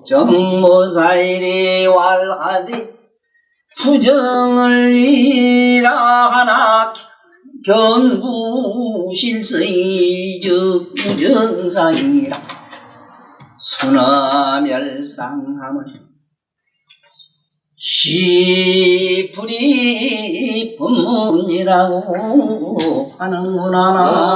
독정무사일이 왈하디 부정을 일하나 견구실서이즉 부정사이라 순화멸상함을 시풀이 법문이라고 하는구나.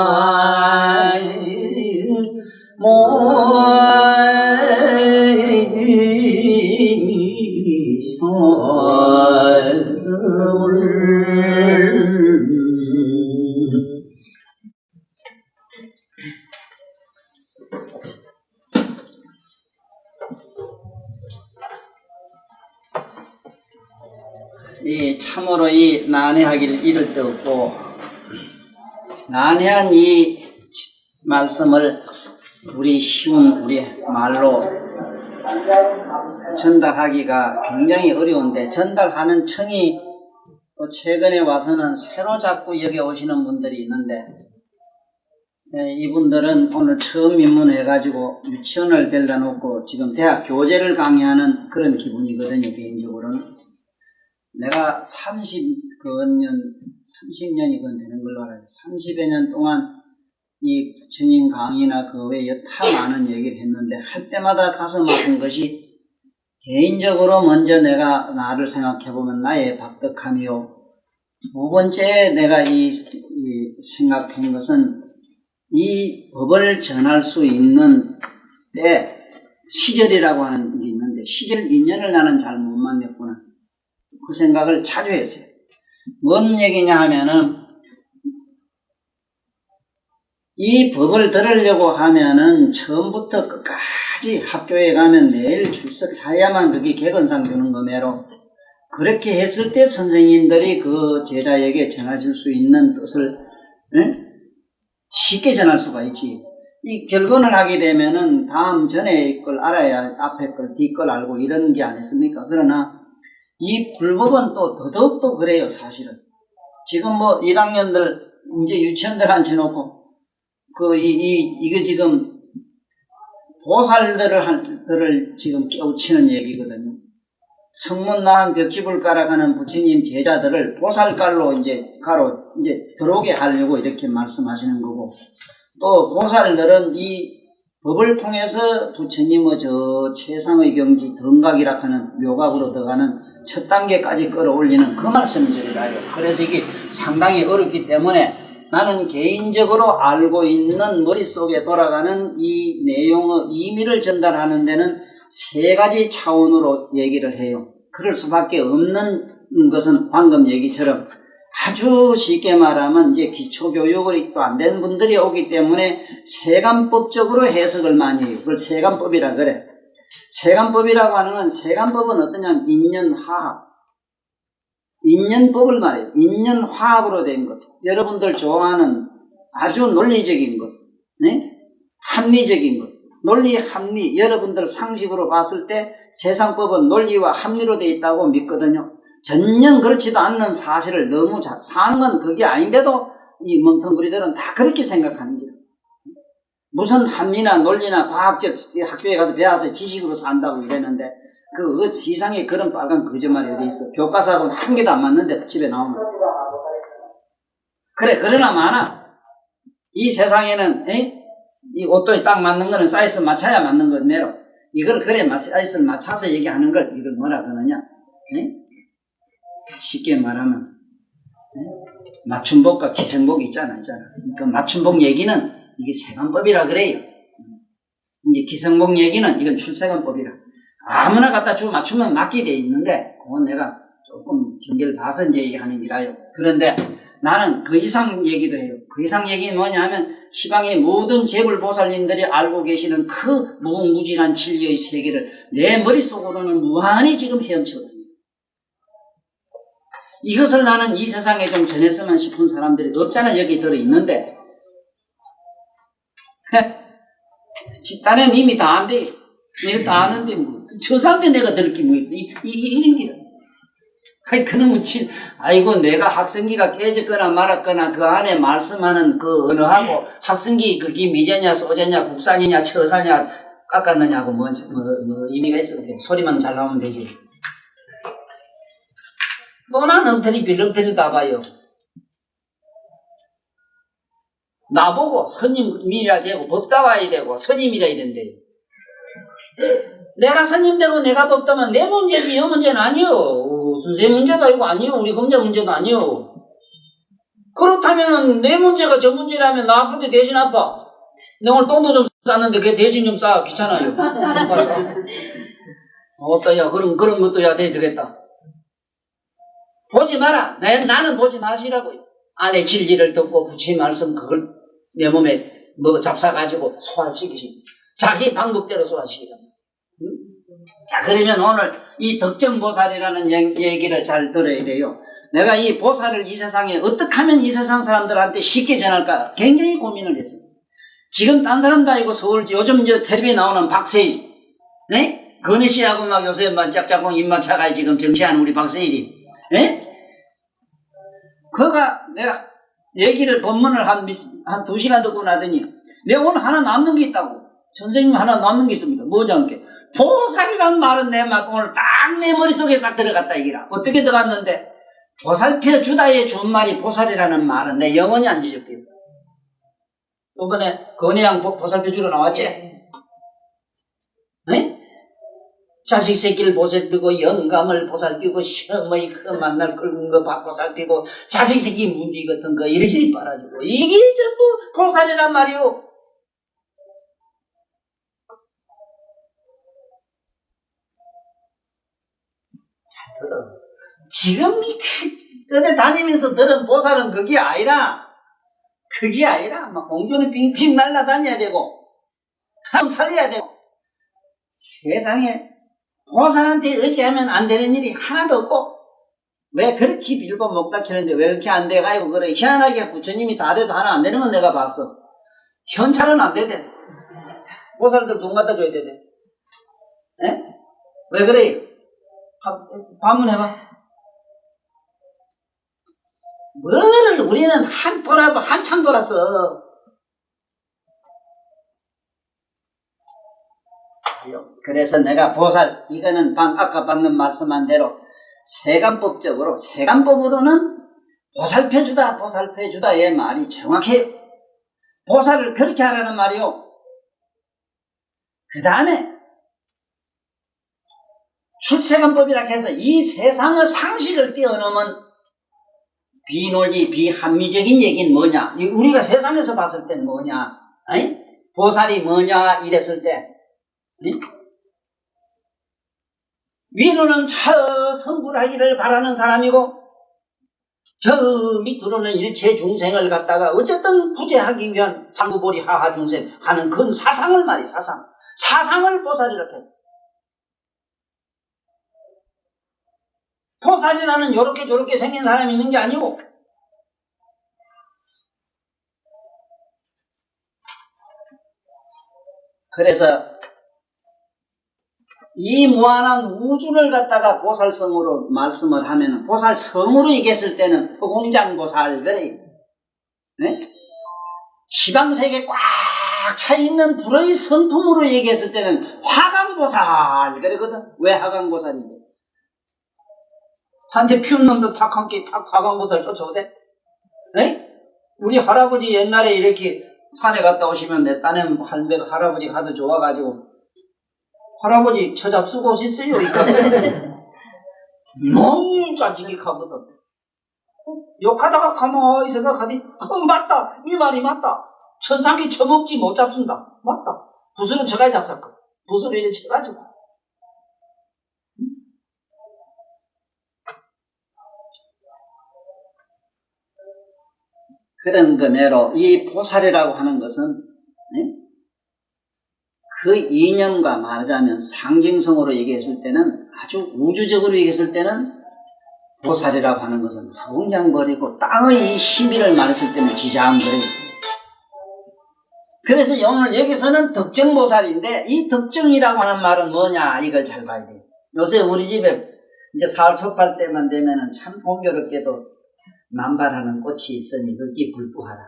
참으로 이 난해하기를 이를 데 없고, 난해한 이 말씀을 우리 쉬운 우리 말로 전달하기가 굉장히 어려운데, 전달하는 청이 또 최근에 와서는 새로 자꾸 여기 오시는 분들이 있는데, 이분들은 오늘 처음 입문해가지고 유치원을 데려다 놓고 지금 대학 교재를 강의하는 그런 기분이거든요. 개인적으로는 내가 30년이 되는 걸로 알아요. 30여 년 동안 이 부처님 강의나 그 외에 여타 많은 얘기를 했는데, 할 때마다 가서 맡은 것이 개인적으로 먼저 내가 나를 생각해보면 나의 박덕함이요, 두 번째 내가 이 생각한 것은 이 법을 전할 수 있는 때 시절이라고 하는 게 있는데, 시절 인연을 나는 잘 못 만났구나, 그 생각을 자주 했어요. 뭔 얘기냐 하면은, 이 법을 들으려고 하면은 처음부터 끝까지 학교에 가면 매일 출석해야만 그게 객언상 주는 거매로, 그렇게 했을 때 선생님들이 그 제자에게 전해줄 수 있는 뜻을 쉽게 전할 수가 있지. 이 결론을 하게 되면은 다음 전에 걸 알아야 앞에 걸 뒤 걸 알고 이런 게 아니겠습니까? 그러나 이 불법은 또 더더욱 그래요. 사실은 지금 뭐 1학년들 이제 유치원들 앉혀놓고 이게 지금 보살들을 지금 깨우치는 얘기거든요. 성문나한 벽집을 깔아가는 부처님 제자들을 보살깔로 이제 들어오게 하려고 이렇게 말씀하시는 거고, 또 보살들은 이 법을 통해서 부처님의 저 최상의 경지 덩각이라 하는 묘각으로 들어가는 첫 단계까지 끌어올리는 그 말씀들이라요. 그래서 이게 상당히 어렵기 때문에 나는 개인적으로 알고 있는 머릿속에 돌아가는 이 내용의 의미를 전달하는 데는 세 가지 차원으로 얘기를 해요. 그럴 수밖에 없는 것은 방금 얘기처럼 아주 쉽게 말하면 이제 기초교육이 또 안 된 분들이 오기 때문에 세간법적으로 해석을 많이 해요. 그걸 세간법이라 그래. 세간법이라고 하는 건, 세간법은 어떠냐면 인연화합, 인연법을 말해요. 인연화합으로 된 것, 여러분들 좋아하는 아주 논리적인 것, 네? 합리적인 것, 논리, 합리, 여러분들 상식으로 봤을 때 세상법은 논리와 합리로 되어 있다고 믿거든요. 전혀 그렇지도 않는 사실을 너무 사는 건 그게 아닌데도 이 멍텅구리들은 다 그렇게 생각하는 거예요. 무슨 합리나 논리나 과학적 학교에 가서 배워서 지식으로 산다고 이랬는데, 그 세상에 그런 빨간 거짓말이 어디 있어. 교과서하고는 한 개도 안 맞는데 집에 나오면. 그래, 그러나 많아. 이 세상에는 이 옷도 딱 맞는 거는 사이즈 맞춰야 맞는 것 매로. 이걸 그래 사이즈를 맞춰서 얘기하는 걸 이걸 뭐라 그러냐? 쉽게 말하면 맞춤복과 기생복이 있잖아. 그 맞춤복 얘기는 이게 세간법이라 그래요. 이제 기생복 얘기는 이건 출세간법이라. 아무나 갖다 맞추면 맞게 돼 있는데, 그건 내가 조금 경계를 봐서 이제 얘기하는 기라요. 그런데 나는 그 이상 얘기도 해요. 그 이상 얘기는 뭐냐 하면, 시방의 모든 재불보살님들이 알고 계시는 그 무궁무진한 진리의 세계를 내 머릿속으로는 무한히 지금 헤엄치거든요. 이것을 나는 이 세상에 좀 전했으면 싶은 사람들이 없잖아. 여기 들어있는데 집단은 이미 다 안돼. 내가 다 아는데 뭐 저 사람한테 내가 들을 게 뭐 있어. 이런 기라. 아이 그놈의 아이고 내가 학성기가 깨졌거나 말았거나 그 안에 말씀하는 그 언어하고 학성기 그게 미제냐 소제냐 국산이냐 처사냐 깎았느냐고 뭐 의미가 있어. 소리만 잘 나오면 되지. 또나 엉터리 빌렁터리 가봐요. 나보고 스님이라 되고 법다와야 되고 스님이라 이런데 내가 스님 되고 내가 법다면 내 문제지 여 문제는 아니요. 선생님 문제도 아니고 아니요. 우리 검자 문제도 아니요. 그렇다면은 내 문제가 저 문제라면 나 아플 때 대신 아파. 내 오늘 똥도 좀 쌌는데 그 대신 좀 싸. 귀찮아요. 어떠야 그런 것도 야 되겠다. 보지 마라. 나는 보지 마시라고요. 안에 진리를 듣고 부처의 말씀 그걸 내 몸에 뭐 잡사가지고 소화시키시. 자기 방법대로 소화시키라. 응? 자 그러면 오늘 이 덕정보살이라는 얘기를 잘 들어야 돼요. 내가 이 보살을 이 세상에 어떻게 하면 이 세상 사람들한테 쉽게 전할까 굉장히 고민을 했어요. 지금 딴 사람도 아니고 서울 요즘 텔레비에 나오는 박세일, 네? 건희 씨하고 막 요새 막 짝짝꿍 입만 차가 지금 정치하는 우리 박세일이, 네? 그가 내가 얘기를 본문을 한 2시간 듣고 나더니 내가 오늘 하나 남는 게 있다고. 선생님 하나 남는 게 있습니다. 뭐지 않게 보살이란 말은 내 오늘 딱 내 머릿속에 싹 들어갔다 이기라. 어떻게 들어갔는데 보살펴 주다에 준 말이 보살이라는 말은 내 영원히 안 잊을게요. 이번에 건혜양 보살펴 주러 나왔지? 네? 자식 새끼를 보살피고 영감을 보살피고 시험의 그 만날 끓는 거 보살피고 자식 새끼 문디 같은 거 이리저리 빨아주고 이게 전부 보살이란 말이오. 잘 들어. 지금 어디 다니면서 들은 보살은 그게 아니라 막 공주는 빙빙 날아다녀야 되고 사람 살려야 되고 세상에 보살한테 의지하면 안 되는 일이 하나도 없고 왜 그렇게 빌고 먹다 키는데 왜 그렇게 안 돼가지고 그래. 희한하게 부처님이 다 돼도 하나 안 되는 건 내가 봤어. 현찰은 안 되대. 보살들 돈 갖다 줘야 되대. 에? 왜 그래? 반문해봐. 뭐를 우리는 돌아도 한참 돌았어. 그래서 내가 보살 이거는 아까 방금 말씀한 대로 세간법으로는 보살펴주다의 말이 정확해요. 보살을 그렇게 하라는 말이요. 그 다음에 출세간법이라 해서 이 세상의 상식을 뛰어넘은 비논리, 비합리적인 얘기는 뭐냐? 우리가 세상에서 봤을 때는 뭐냐? 에이? 보살이 뭐냐? 이랬을 때 에이? 위로는 저 성불하기를 바라는 사람이고 저 밑으로는 일체 중생을 갖다가 어쨌든 부재하기 위한 상부보리 하하 중생 하는 그 사상을 말이야. 사상을 보살이라고 해. 보살이라는 요렇게 저렇게 생긴 사람이 있는 게 아니고 그래서 이 무한한 우주를 갖다가 보살성으로 말씀을 하면 보살성으로 얘기했을 때는 허공장보살 그래. 네? 시방세계 꽉 차있는 불의 성품으로 얘기했을 때는 화강보살 그러거든. 왜 화강보살인데? 한테 피운 놈도 탁 함께 탁 화강보살 쫓아오대? 네? 우리 할아버지 옛날에 이렇게 산에 갔다 오시면 내 딴에 할아버지가 하도 좋아가지고 할아버지 처잡 쓰고 오셨어요? 너무 짜증기하거든. 욕하다가 가만히 생각하니 맞다. 이 말이 맞다. 천상기 처먹지 못 잡순다. 맞다. 붓으로 쳐가지고 잡았거든. 붓으로 이렇게 쳐가지고. 그런 거매로 이 보살이라고 하는 것은 그 이념과 말하자면 상징성으로 얘기했을 때는 아주 우주적으로 얘기했을 때는 보살이라고 하는 것은 홍장벌이고 땅의 시비를 말했을 때는 지장벌이. 그래서 오늘 여기서는 덕정보살인데 이 덕정이라고 하는 말은 뭐냐 이걸 잘 봐야 돼요. 요새 우리 집에 이제 사월 초팔 때만 되면은 참 공교롭게도 만발하는 꽃이 있으니 거기 불두하라.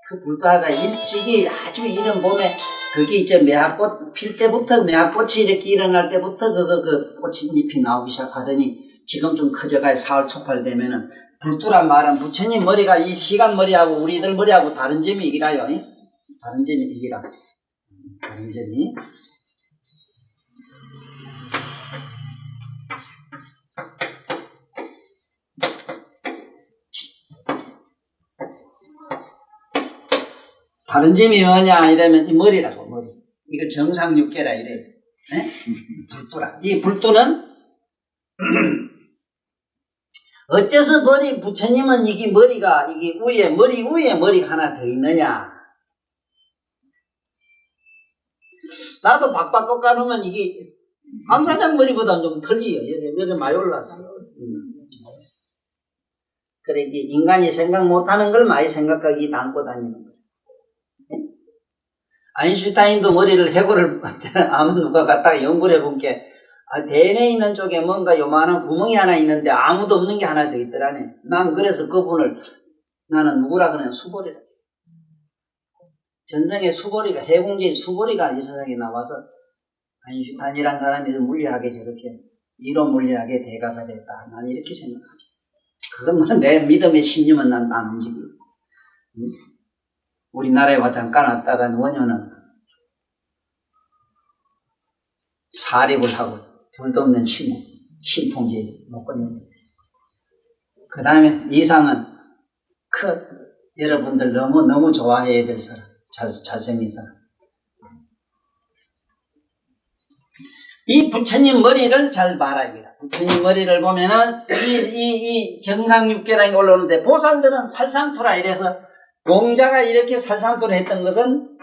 그 불두하가 일찍이 아주 이른 봄에 그게 이제 매화꽃 필 때부터 매화꽃이 이렇게 일어날 때부터 그 꽃잎이 나오기 시작하더니 지금 좀 커져가요. 사월 초팔 되면은 불두란 말은 부처님 머리가 이 시간 머리하고 우리들 머리하고 다른 점이 이기라요. 다른 점이 이기라. 다른 점이. 다른 점이 뭐냐 이러면 이 머리라고 머리. 이걸 정상육계라 이래요. 네? 불두라. 이 불두는 어째서 머리 부처님은 이게 머리가 이게 위에 머리가 하나 더 있느냐? 나도 박박 꺾어놓으면 이게 감사장 머리보다 좀 틀려요. 여기 많이 올랐어. 그래 이게 인간이 생각 못하는 걸 많이 생각하기 담고 다니는 거예요. 아인슈타인도 머리를 해골을 아무 누가 갖다가 연구를 해본 게 대뇌에 있는 쪽에 뭔가 요만한 구멍이 하나 있는데 아무도 없는 게 하나 더 있더라네. 난 그래서 그분을 나는 누구라 그러냐 수보리라. 전생에 수보리가 해공계인 수보리가 이 세상에 나와서 아인슈타인이라는 사람이 물리학에 저렇게 이론 물리학의 대가가 됐다. 난 이렇게 생각하지. 그건 내 믿음의 신념은 난 안 움직여. 우리나라에 와 잠깐 왔다가 원효는 사립을 하고 둘도 없는 친구, 신통지 목걸이. 그 다음에 이상은 여러분들 너무 좋아해야 될 사람, 잘생긴 사람. 이 부처님 머리를 잘 봐라 이거다. 부처님 머리를 보면은 이 정상육계라는 게 올라오는데 보살들은 살상투라 이래서 공자가 이렇게 살상투를 했던 것은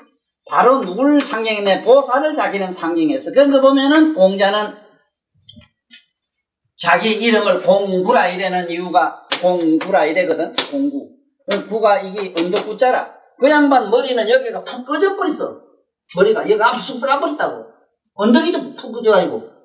바로 누굴 상징했네? 보살을 자기는 상징했어. 그런 거 보면은 공자는 자기 이름을 공구라 이래는 이유가 공구라 이래거든. 공구. 구가 이게 언덕구자라. 그 양반 머리는 여기가 푹 꺼져버렸어. 머리가 여기 앞에 쑥 들어가버렸다고. 언덕이 좀 푹 꺼져가지고.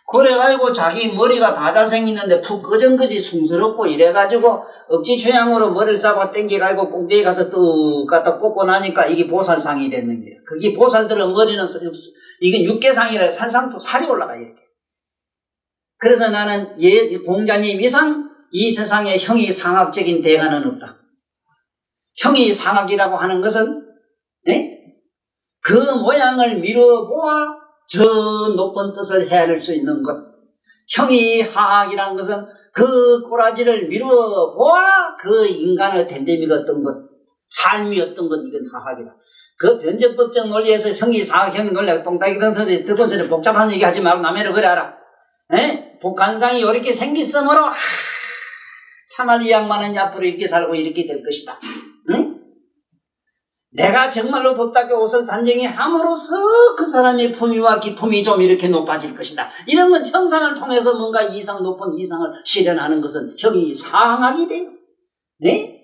그래가지고 자기 머리가 다 잘생겼는데 푹 꺼진 것이 숭스럽고 이래가지고 억지 취향으로 머리를 잡아 당겨가지고 꼭대기 가서 뚝 갖다 꽂고 나니까 이게 보살상이 됐는 거야. 그게 보살들은 머리는 이게 육계상이라 산상도 살이 올라가 이렇게. 그래서 나는 공자님 이상 이 세상에 형이 상학적인 대가는 없다. 형이 상학이라고 하는 것은 그 모양을 미뤄보아 저 높은 뜻을 헤아릴 수 있는 것. 형이 하학이란 것은 그 꼬라지를 미루어 보아 그 인간의 됨됨이가 어떤 것, 삶이 어떤 것, 이건 하학이다. 그 변적법적 논리에서 성이 사학, 형이 논리가 똥따기 든 소리, 듣은 소리 복잡한 얘기 하지 말고 남해를 그래 알아. 복간상이 이렇게 생겼으므로 참말 이 양반은 앞으로 이렇게 살고 이렇게 될 것이다. 내가 정말로 법답게 옷을 단정히 함으로써 그 사람의 품위와 기품이 좀 이렇게 높아질 것이다. 이런 건 형상을 통해서 뭔가 이상 높은 이상을 실현하는 것은 형이 상학이 돼요. 네?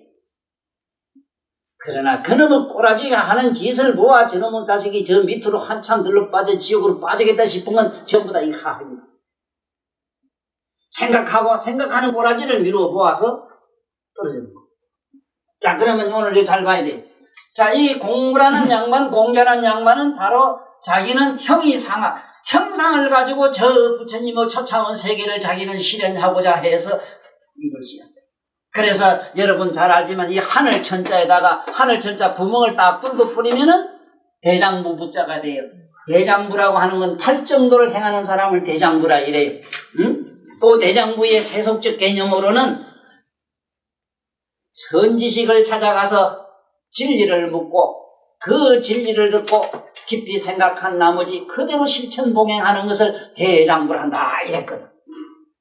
그러나 그놈의 꼬라지가 하는 짓을 보아 저놈의 자식이 저 밑으로 한참 들러 빠져 지옥으로 빠지겠다 싶은 건 전부 다 이 하학이다. 생각하는 꼬라지를 미루어 보아서 떨어지는 거. 자, 그러면 오늘 잘 봐야 돼. 자, 이 공부라는 양반, 공자라는 양반은 바로 자기는 형이 상학, 형상을 가지고 저 부처님의 초차원 세계를 자기는 실현하고자 해서 이걸 쓰였다. 그래서 여러분 잘 알지만 이 하늘 천자에다가 하늘 천자 구멍을 딱 뚫고 뿌리면은 대장부 부자가 돼요. 대장부라고 하는 건 팔정도를 행하는 사람을 대장부라 이래요. 또 대장부의 세속적 개념으로는 선지식을 찾아가서 진리를 묻고 그 진리를 듣고 깊이 생각한 나머지 그대로 실천 봉행하는 것을 대장부한다 이랬거든.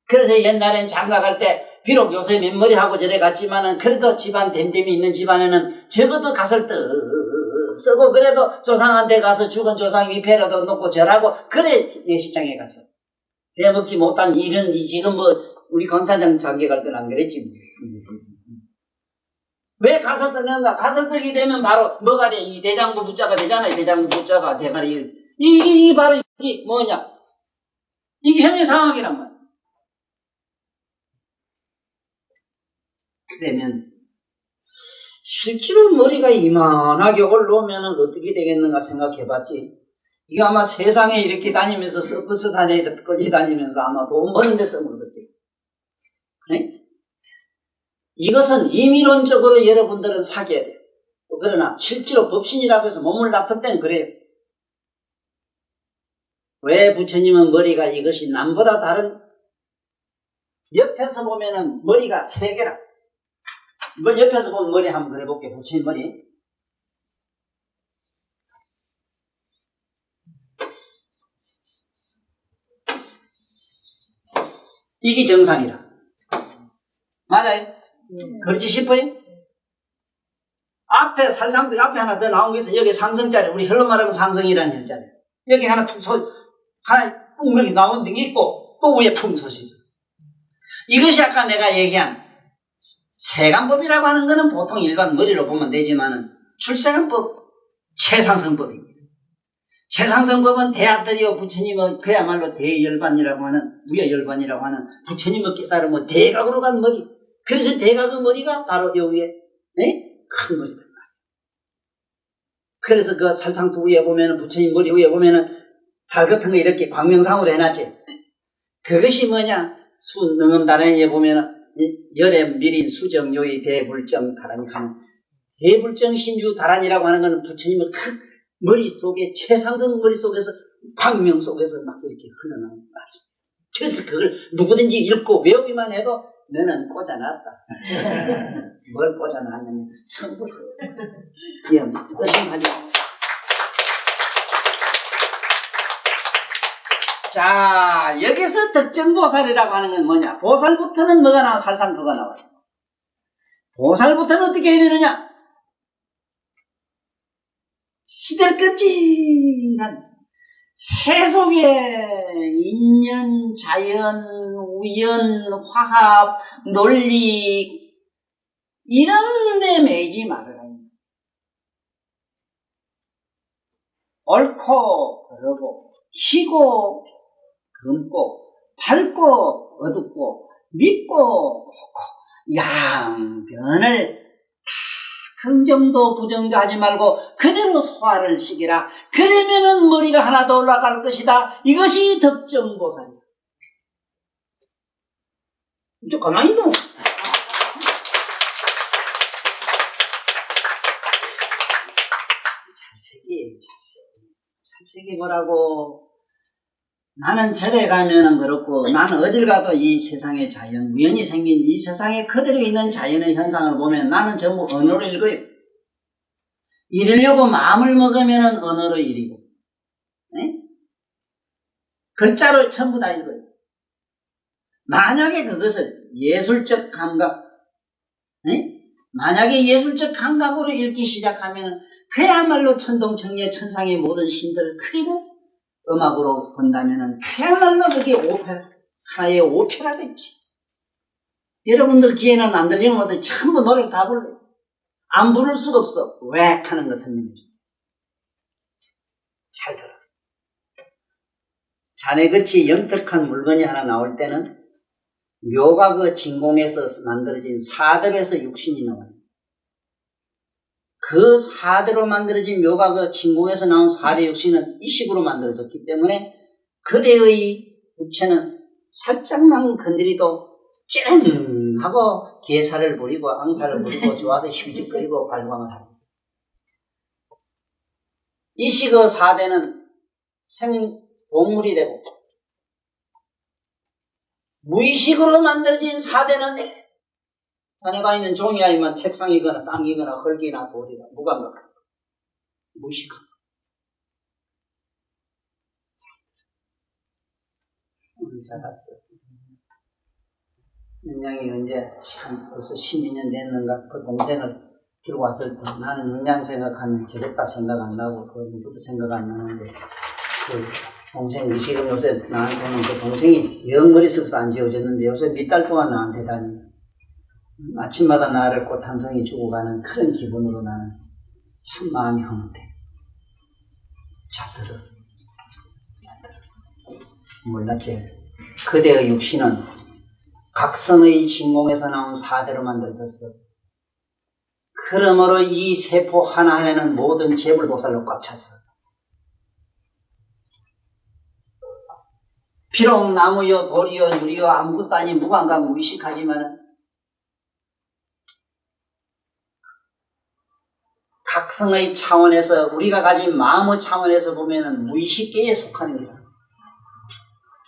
그래서 옛날엔 장가갈 때 비록 요새 맨머리하고 저래 갔지만은 그래도 집안 됨됨이 있는 집안에는 적어도 갓을 떡 쓰고 그래도 조상한테 가서 죽은 조상 위패라도 놓고 절하고 그래 예식장에 갔어. 대먹지 못한 일은 지금 우리 강사장 장계 갈 때는 안 그랬지. 왜 가설 쓰는가? 가설 쓰게 되면 바로 뭐가 돼? 이 대장부 부자가 되잖아요. 대장부 부자가 대가리. 이게 바로 이게 뭐냐? 이게 형용상학이란 말이야. 그러면 실제로 머리가 이만하게 올라오면 어떻게 되겠는가 생각해봤지. 이거 아마 세상에 이렇게 다니면서 서커스 다니다 끌리 다니면서 아마 돈 버는 데 써먹었을 거예요. 네? 이것은 임의론적으로 여러분들은 사귀어야 돼요. 그러나 실제로 법신이라고 해서 몸을 놔둘 땐 그래요. 왜 부처님은 머리가 이것이 남보다 다른, 옆에서 보면은 머리가 세 개라. 뭐 옆에서 보면 머리 한번 그려볼게요. 부처님 머리. 이게 정상이라. 맞아요? 그렇지 싶어요? 앞에 살상도 앞에 하나 더 나온 게 있어. 여기 상성자리, 우리 혈로 말하면 상성이라는 혈자리. 여기 하나 하나 뿡그렇게 나온 게 있고, 또 위에 품솥이 있어. 이것이 아까 내가 얘기한 세간법이라고 하는 거는 보통 일반 머리로 보면 되지만은, 출세간법, 최상승법입니다. 최상승법은 대아들이요, 부처님은 그야말로 대열반이라고 하는, 무여열반이라고 하는 부처님을 깨달으면 대각으로 간 머리. 그래서 대각의 머리가 바로 여기에, 네? 큰 머리다. 그래서 그 살상투 위에 보면은, 부처님 머리 위에 보면은, 달 같은 거 이렇게 광명상으로 해놨지. 그것이 뭐냐? 능엄다란이에 보면은, 열애 미린 수정 요의 대불정 다란이 하는, 대불정 신주 다란이라고 하는 것은 부처님의 큰 머릿속에, 최상승 머릿속에서, 광명 속에서 막 이렇게 흘러나오는 말씀. 그래서 그걸 누구든지 읽고 외우기만 해도 너는 꽂아놨다. 뭘 꽂아놨냐면 성불. 예, 의심하지. 자, 여기서 득정보살이라고 하는 건 뭐냐? 보살부터는 뭐가 나와? 살상토가 나와요. 보살부터는 어떻게 해야 되느냐? 시들껍질한 세속의 인연, 자연, 우연, 화합, 논리 이런 데 매이지 말아라. 옳고 그러고 희고 금고 밝고 어둡고 믿고 좋고 양변을 긍정도 부정도 하지 말고 그대로 소화를 시키라. 그러면은 머리가 하나 더 올라갈 것이다. 이것이 득정보살이야. 좀 가만히 있노. 찰색이 뭐라고. 나는 절에 가면은 그렇고 나는 어딜 가도 이 세상의 자연, 우연히 생긴 이 세상에 그대로 있는 자연의 현상을 보면 나는 전부 언어로 읽어요. 읽으려고 마음을 먹으면은 언어로 읽고, 네? 글자로 전부 다 읽어요. 만약에 그것을 예술적 감각, 네? 만약에 예술적 감각으로 읽기 시작하면은 그야말로 천동천녀 천상의 모든 신들, 그리고 음악으로 본다면은 그야말로 그게 오페라, 하나의 오페라겠지. 여러분들 귀에는 안 들리는 것들 전부 노래를 다 불러요. 안 부를 수가 없어. 왜 하는 것은 잘 들어. 자네같이 영특한 물건이 하나 나올 때는 묘가 그 진공에서 만들어진 사德에서 육신이 나와요. 그 사대로 만들어진 묘가 그 진공에서 나온 사대 육신은 이식으로 만들어졌기 때문에 그대의 육체는 살짝만 건드리도 찌릉 하고 개사를 부리고 앙사를 부리고 좋아서 휘직거리고 발광을 합니다. 이식의 사대는 생동물이 되고 무의식으로 만들어진 사대는 자네가 있는 종이아이면 책상이거나 땅이거나 흙이나 돌이나 무감각, 무의식한 거. 오늘 잘 봤어. 윤양이 언제 참 벌써 12년 됐는가 그 동생을 들고 왔을 때 나는 윤양 생각하면 저랬다 생각 안 나고 그 누구도 생각 안 나는데 동생이 지금 요새 나한테는 그 동생이 영 머리 쓱서 안 지워졌는데 요새 몇 달 동안 나한테 다니. 아침마다 나를 꽃 한 송이 주고 가는 그런 기분으로 나는 참 마음이 흐뭇해. 자들어. 몰랐지? 그대의 육신은 각성의 진공에서 나온 사대로 만들어졌어. 그러므로 이 세포 하나하나는 모든 재불보살로 꽉 찼어. 비록 나무여 돌이여 유리여 아무것도 아닌 무감각 무의식하지만은 각성의 차원에서 우리가 가진 마음의 차원에서 보면은 무의식계에 속하는 거야.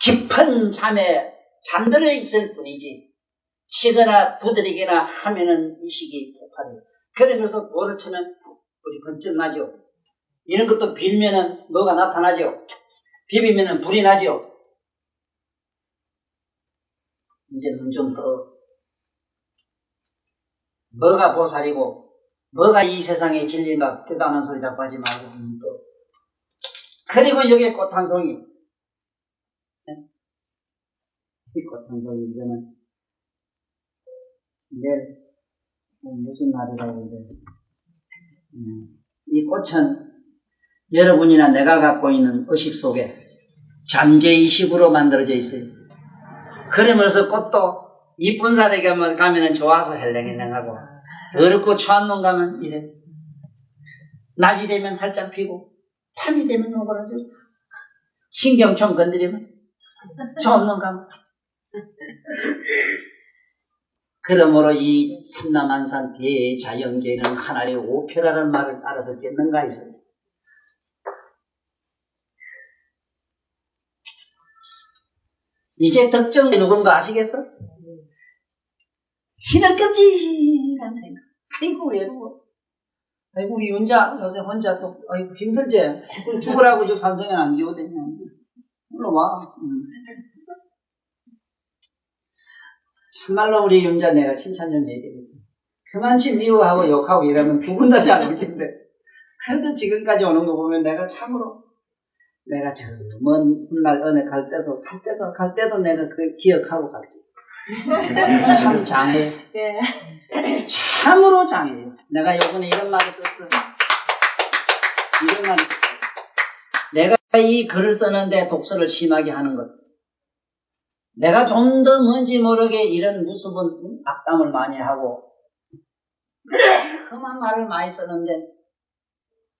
깊은 잠에 잠들어 있을 뿐이지 치거나 두드리거나 하면은 의식이 폭발해요. 그러면서 돌을 치면 불이 번쩍 나죠. 이런 것도 빌면은 뭐가 나타나죠. 비비면은 불이 나죠. 이제 눈 좀 떠. 뭐가 보살이고 뭐가 이 세상의 진리인가 깨닫는 소리 자꾸 하지 말고 눈 떠. 그리고 여기에 꽃 한 송이. 이 꽃 한 송이 이거는 내일 무슨 날이라고 그래. 이 꽃은 여러분이나 내가 갖고 있는 의식 속에 잠재의식으로 만들어져 있어요. 그러면서 꽃도 이쁜 사람에게 가면은 좋아서 헬랭헬랭하고 어렵고 추한 놈 가면 이래. 낮이 되면 활짝 피고 밤이 되면 오그라지고 신경총 건드리면 좋은 놈 가면. 그러므로 이 삼남한산 대자연계는 하나의 오표라는 말을 알아듣겠는가 해서요. 이제 덕정이 누군가 아시겠어? 시들껍질한 생각. 아이고 외로워. 아이고 우리 윤자 요새 혼자 또 아이고 힘들지? 죽으라고 저 산성에 안 기어대냐. 올라와. 참말로 우리 윤자 내가 칭찬 좀 해야겠어. 그만치 미워하고 욕하고 이러면 두 분 다시 안 올긴데. 그래도 지금까지 오는 거 보면 내가 참으로 내가 저 먼 훗날 어느 갈 때도 내가 그 기억하고 갈게. 참 장해. 네. 참으로 장해요. 내가 요번에 이런 말을 썼어. 이런 말을 썼어. 내가 이 글을 쓰는데 독서를 심하게 하는 것. 내가 좀 더 뭔지 모르게 이런 무수분 악담을 많이 하고 험한 말을 많이 쓰는데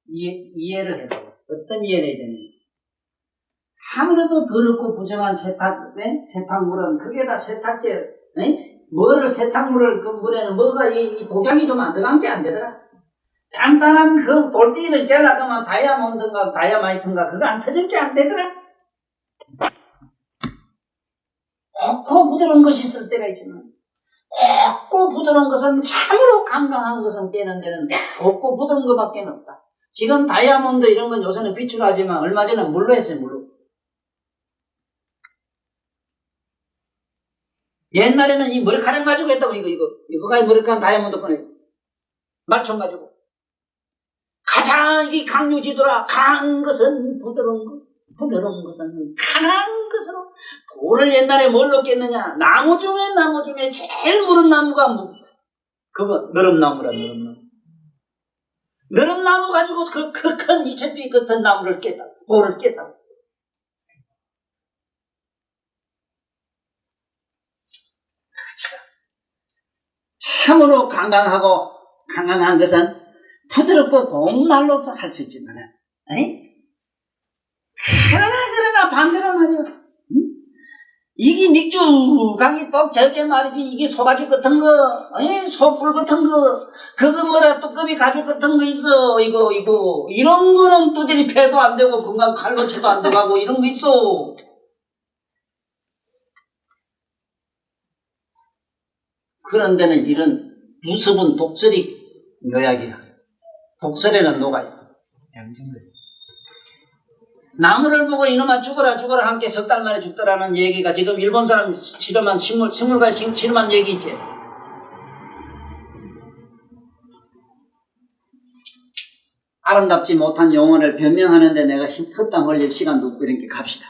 이해를 해봐. 어떤 이해를 해야 되는지. 아무래도 더럽고 부정한 세탁물은 그게 다 세탁제, 뭐를 세탁물을 그 물에는 뭐가 이 독약이 좀 안 들어간 게 안 되더라. 단단한 그 돌띠를 깰라가면 다이아몬드인가 다이아마이트인가 그거 안 터질 게 안 되더라. 곱고 부드러운 것이 있을 때가 있지만 곱고 부드러운 것은 참으로 강강한 것은 깨는 데는 곱고 부드러운 것밖에 없다. 지금 다이아몬드 이런 건 요새는 빛으로 하지만 얼마 전에 물로 했어요. 물로. 옛날에는 이 머리카락 가지고 했다고 이거가 머리카락 다이아몬드 꺼내 말총 가지고 가장 이 강유지더라. 강한 것은 부드러운 것, 부드러운 것은 강한 것으로. 돌을 옛날에 뭘로 깼느냐? 나무 중에 제일 무른 나무가 그거 너름나무라. 너름나무 가지고 그 큰 2000피 같은 나무를 깼다. 돌을 깼다. 참으로 강강한 것은 부드럽고 고운 말로서 할 수 있지만, 그러나 반대로 말이야. 이게 닉주강이 또 저게 말이지, 이게 소가죽 같은 거, 소뿔 같은 거, 그거 뭐라 뚜껑이 가죽 같은 거 있어, 이거, 이런 거는 두드리 패도 안 되고, 건강 칼로 쳐도 안 들어가고, 이런 거 있어. 그런 데는 이런 무섭은 독설이 묘약이야. 독설에는 녹아요. 나무를 보고 이놈아 죽어라 함께 석 달 만에 죽더라는 얘기가 지금 일본 사람 실험한 식물가에 실험한 얘기 있지. 아름답지 못한 용어를 변명하는데 내가 헛담 흘릴 시간도 없고 이렇게 갑시다.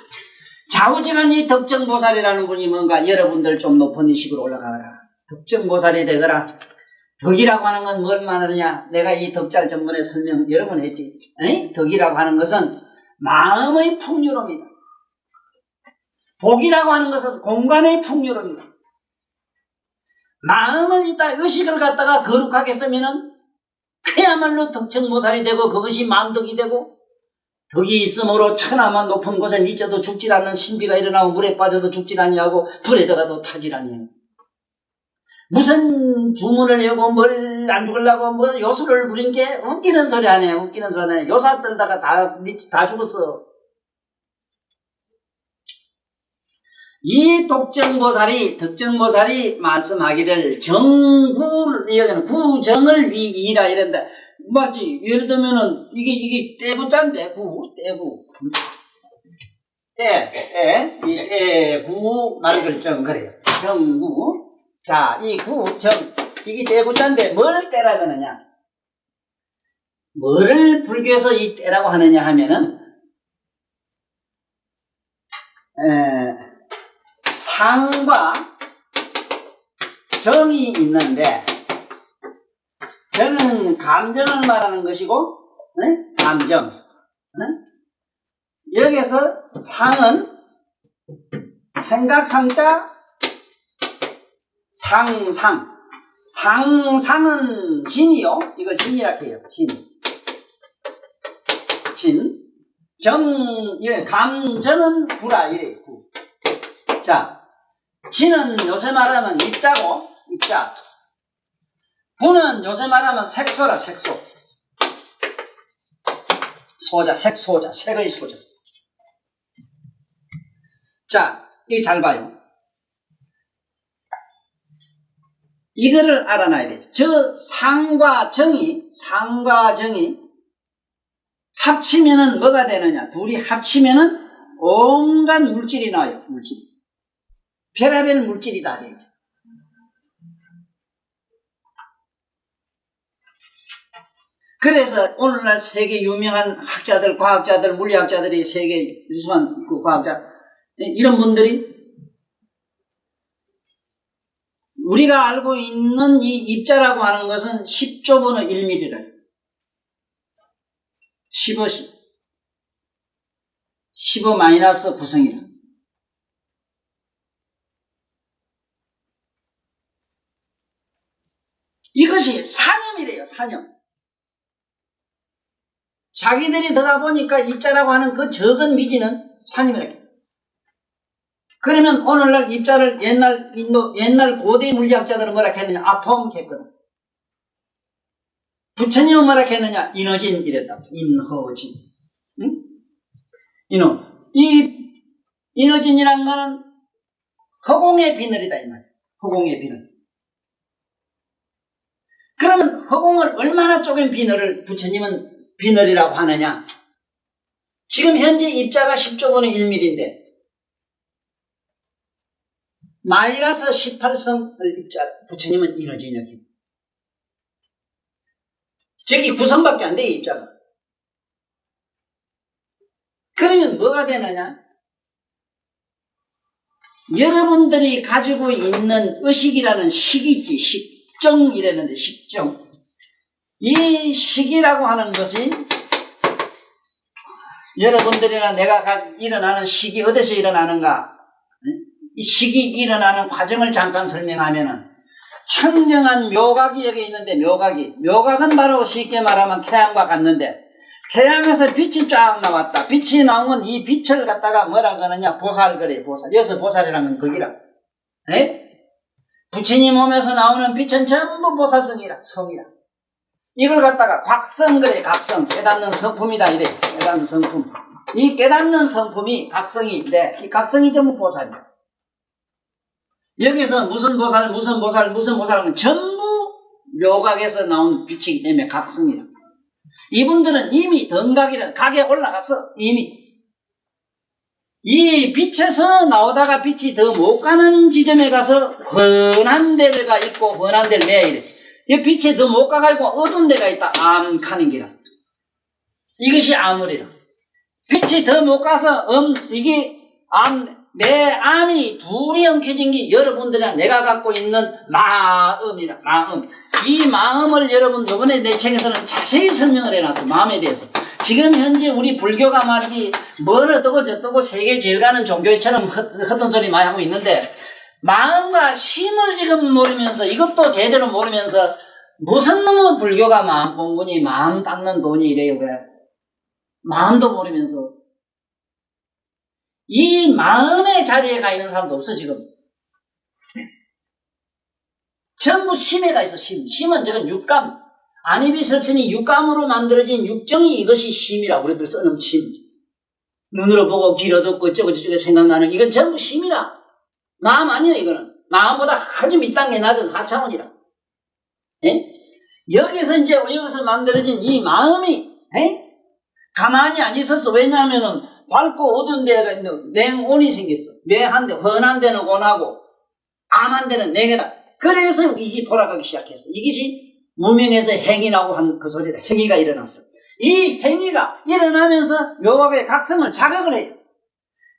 좌우지간 이 덕정보살이라는 분이 뭔가 여러분들 좀 높은 의식으로 올라가라. 덕정보살이 되거라. 덕이라고 하는 건 뭘 말하느냐? 내가 이 덕잘 전문에 설명 여러 번 했지. 에이? 덕이라고 하는 것은 마음의 풍요로움이다. 복이라고 하는 것은 공간의 풍요로움이다. 마음을 이따 의식을 갖다가 거룩하게 쓰면은 그야말로 덕정보살이 되고 그것이 만덕이 되고 덕이 있으므로 천하만 높은 곳에 미쳐도 죽질 않는 신비가 일어나고 물에 빠져도 죽질 아니하고 불에 들어가도 타질 아니하고 무슨 주문을 외우고 뭘 안 죽으려고 뭐 요술을 부린 게 웃기는 소리 안 해요. 웃기는 소리 안 해요. 요사 떨다가 다 죽었어. 이 덕정보살이 말씀하기를 정구를 구정을 위이라 이런다. 맞지? 예를 들면은 이게 떼부자인데 떼부 이 떼구 말글정 그래요. 정구. 자, 이 구정 이게 떼구자인데 뭘 떼라 그러느냐? 뭐를 불교에서 이 떼라고 하느냐 하면은 상과 정이 있는데 정은 감정을 말하는 것이고 감정 여기서 상은 생각상자 상상은 진이요. 이걸 진이라고 해요. 감정은 구라 이래. 구. 자, 진은 요새 말하면 입자고 입자. 구는 요새 말하면 색소라 색소. 색의 소자. 자, 이거 잘 봐요. 이거를 알아놔야 돼. 저 상과 정이 합치면은 뭐가 되느냐? 둘이 합치면은 온갖 물질이 나와요. 물질. 별의별 물질이 다 돼요. 그래서 오늘날 세계 유명한 학자들, 과학자들, 물리학자들이 세계 유수한 그 과학자 이런 분들이 우리가 알고 있는 이 입자라고 하는 것은 10조분의 1mm를 15 마이너스 구성이다. 이것이 산염이래요. 산염. 자기들이 들어가 보니까 입자라고 하는 그 적은 미지는 산염이라고. 그러면 오늘날 입자를 옛날 고대 물리학자들은 뭐라 했느냐? 아톰 했거든. 부처님은 뭐라 했느냐? 인허진 이랬다. 인허진. 응? 이 인허진이란 거는 허공의 비늘이다 이 말이야. 허공의 비늘. 그러면 허공을 얼마나 쪼갠 비늘을 부처님은 비늘이라고 하느냐? 지금 현재 입자가 10조분의 1mm인데 마이너스 18성을 입자 부처님은 인허진이었기. 저기 9성밖에 안 돼 입자가. 그러면 뭐가 되느냐? 여러분들이 가지고 있는 의식이라는 식이지. 식정이라는데 식정. 이 식이라고 하는 것이 여러분들이나 내가 일어나는 식이 어디서 일어나는가? 이 식이 일어나는 과정을 잠깐 설명하면은 청정한 묘각이 여기 있는데 묘각은 바로 쉽게 말하면 태양과 같는데 태양에서 빛이 쫙 나왔다. 빛이 나온 건 이 빛을 갖다가 뭐라 그러느냐? 보살 그래. 보살. 여기서 보살이라는 건 거기라. 에? 부처님 몸에서 나오는 빛은 전부 보살성이라. 성이라. 이걸 갖다가 각성 그래. 각성. 깨닫는 성품이다 이래. 깨닫는 성품. 이 깨닫는 성품이 각성인데 이 각성이 전부 보살이야. 여기서 무슨 보살 하면 전부 묘각에서 나온 빛이기 때문에 각성이라. 이분들은 이미 덩각이라 각에 올라갔어. 이미 이 빛에서 나오다가 빛이 더 못 가는 지점에 가서 훤한 데가 있고 훤한 데를 내야 이래. 이 빛이 더 못 가가지고 어두운 데가 있다. 암카는 기라. 이것이 암울이라. 빛이 더 못 가서 이게 내 암이 둘이 엉켜진 게 여러분들이랑 내가 갖고 있는 마음이라. 마음. 이 마음을 여러분 이번에 내 책에서는 자세히 설명을 해놨어. 마음에 대해서. 지금 현재 우리 불교가 말이지 뭘 어떠고 저떠고 세계 제일 가는 종교처럼 헛된 소리 많이 하고 있는데 마음과 심을 지금 모르면서 이것도 제대로 모르면서 무슨 놈의 불교가 마음 공부니 마음 닦는 돈이 이래요. 그래. 마음도 모르면서 이 마음의 자리에 가 있는 사람도 없어 지금. 전부 심에 가 있어. 심은 저건 육감. 안이비설천이 육감으로 만들어진 육정이 이것이 심이라고 우리들 쓰는 심. 눈으로 보고 귀로 듣고 저거 생각나는 이건 전부 심이라. 마음 아니야 이거는. 마음보다 아주 밑단계 낮은 하차원이라. 예? 여기서 만들어진 이 마음이 가만히 안 있었어. 왜냐하면은 밝고 어두운 데가 있는 냉온이 생겼어. 매한 데, 훤한 데는 온하고 암한 데는 냉해다. 그래서 이게 돌아가기 시작했어. 이것이 무명에서 행이 나고 한 그 소리다. 행위가 일어났어. 이 행위가 일어나면서 묘하게 각성을 자극을 해요.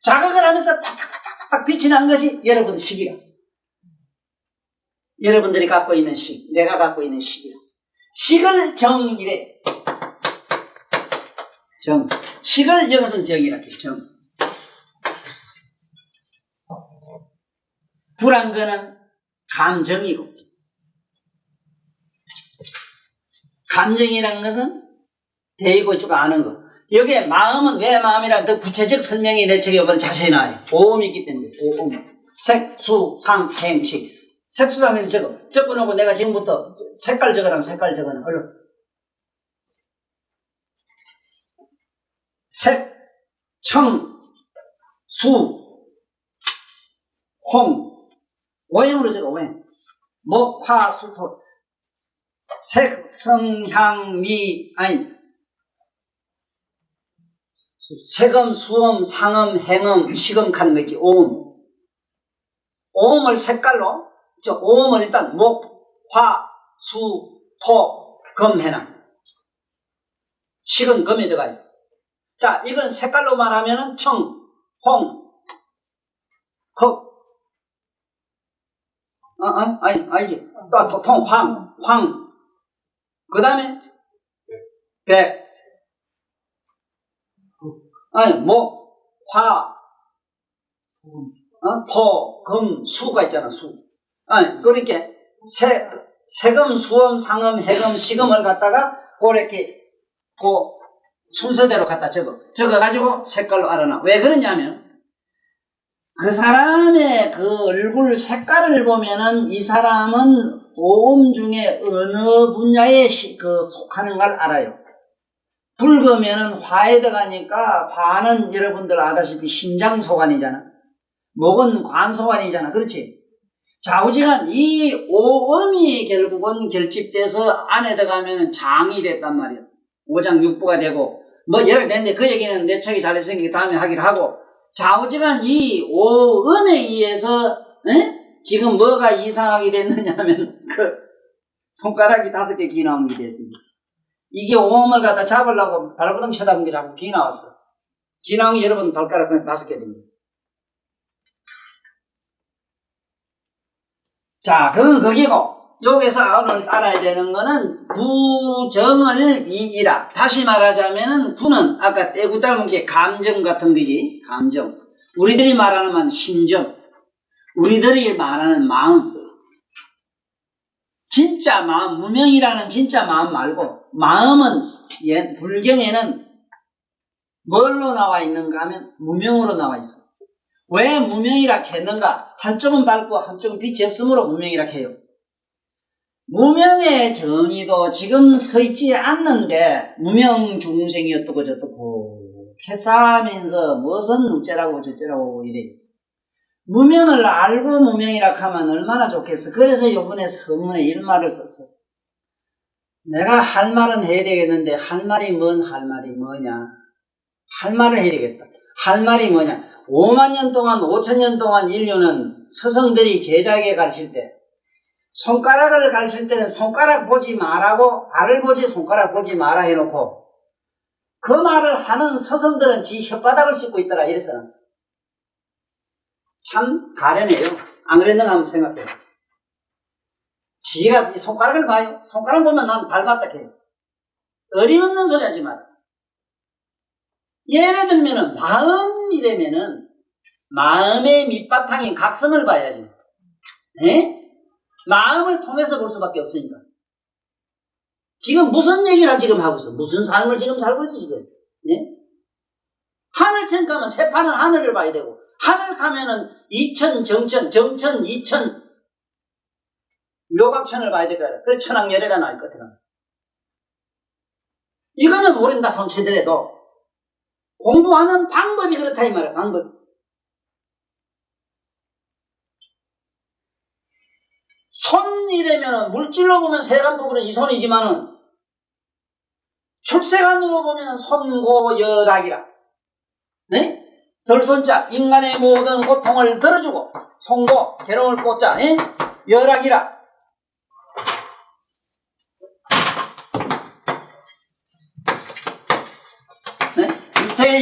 자극을 하면서 팍팍팍팍 빛이 난 것이 여러분 식이라. 여러분들이 갖고 있는 식, 내가 갖고 있는 식이라. 식을 정이래. 정. 식을 여기서는 정이라 해. 정. 불한 거는 감정이고, 감정이란 것은 배이고 있고 아는 거. 여기에 마음은 왜 마음이란 더 구체적 설명이 내 책에 이번에 자세히 나와요. 오음이 있기 때문에. 오음. 색, 수, 상, 행, 식. 색수상에서 적어놓고 내가 지금부터 색깔 적어라면 색깔 적어놔. 얼른. 색, 청, 수, 홍. 오행으로 적어, 오행. 목, 화, 수, 토. 색, 성, 향, 미, 아니. 색음, 수음, 상음, 행음, 식음 하는 거지, 오음. 오음을 색깔로, 오음을 일단 목, 화, 수, 토, 금 해놔. 식은 금이 들어가요. 자, 이건 색깔로 말하면은 청, 홍, 흑, 아니지. 또 통, 황. 그 다음에 백. 목, 화, 토, 금, 수가 있잖아, 수. 그렇게 세금, 수음, 상음, 해금, 시금을 갖다가 그렇게 순서대로 갖다 적어가지고 색깔로 알아놔. 왜 그러냐면 그 사람의 그 얼굴 색깔을 보면은 이 사람은 오음 중에 어느 분야에 속하는 걸 알아요. 붉으면은 화에 들어가니까 화는 여러분들 아다시피 심장소관이잖아. 목은 관소관이잖아. 그렇지? 좌우지간 이 오음이 결국은 결집돼서 안에 들어가면 장이 됐단 말이야. 오장육부가 되고 여러 개 됐는데 그 얘기는 내 책이 잘했으니까 다음에 하기로 하고 좌우지간 이 오음에 의해서 지금 뭐가 이상하게 됐느냐면 그 손가락이 5개 기 나온 게 됐습니다. 이게 오음을 갖다 잡으려고 발버둥 쳐다본 게 자꾸 기 나왔어. 기 나온 게 여러분 발가락 5개 됩니다. 자, 그건 거기고, 여기서 오늘 알아야 되는 거는 부정을 이이라. 다시 말하자면은 부는 아까 떼구 닮은 게 감정 같은 거지. 감정. 우리들이 말하는 건 심정. 우리들이 말하는 마음. 진짜 마음, 무명이라는 진짜 마음 말고, 마음은 불경에는 뭘로 나와 있는가 하면 무명으로 나와 있어. 왜 무명이라 했는가? 한쪽은 밝고 한쪽은 빛이 없으므로 무명이라 해요. 무명의 정의도 지금 서 있지 않는데 무명 중생이 어떻고 저떻고 회사하면서 무슨 어쩌라고 저쩌라고 이래. 무명을 알고 무명이라 하면 얼마나 좋겠어. 그래서 이번에 서문에 일말을 썼어. 내가 할 말은 해야 되겠는데 할 말이 할 말이 뭐냐. 할 말을 해야 되겠다. 할 말이 뭐냐. 5만 년 동안 5천 년 동안 인류는 스승들이 제자에게 가르칠 때 손가락을 가르칠 때는 손가락 보지 말라고 발을 보지 손가락 보지 마라 해놓고 그 말을 하는 서성들은 지 혓바닥을 씹고 있더라 이래 써놨어. 참 가련해요. 안 그랬는가 한번 생각해요. 지가 손가락을 봐요. 손가락 보면 난 닮았다 해요. 어림없는 소리 하지 마라. 예를 들면은 마음이라면은 마음의 밑바탕인 각성을 봐야지. 에? 마음을 통해서 볼 수밖에 없으니까. 지금 무슨 얘기를 지금 하고 있어? 무슨 삶을 지금 살고 있어 지금? 예? 하늘천 가면 새파는 하늘을 봐야 되고, 하늘 가면은 이천 정천, 정천 이천 묘각천을 봐야 될 거야. 그 천왕열애가 나올 것 같아. 이거는 모른다 손치더라도 공부하는 방법이 그렇다 이 말이야. 방법. 손이라면은 물질로 보면 세간 부분은 이 손이지만은 출세간으로 보면은 손고열악이라. 네? 덜손자 인간의 모든 고통을 덜어주고 손고 괴로움을 꽂자. 예? 열악이라. 네?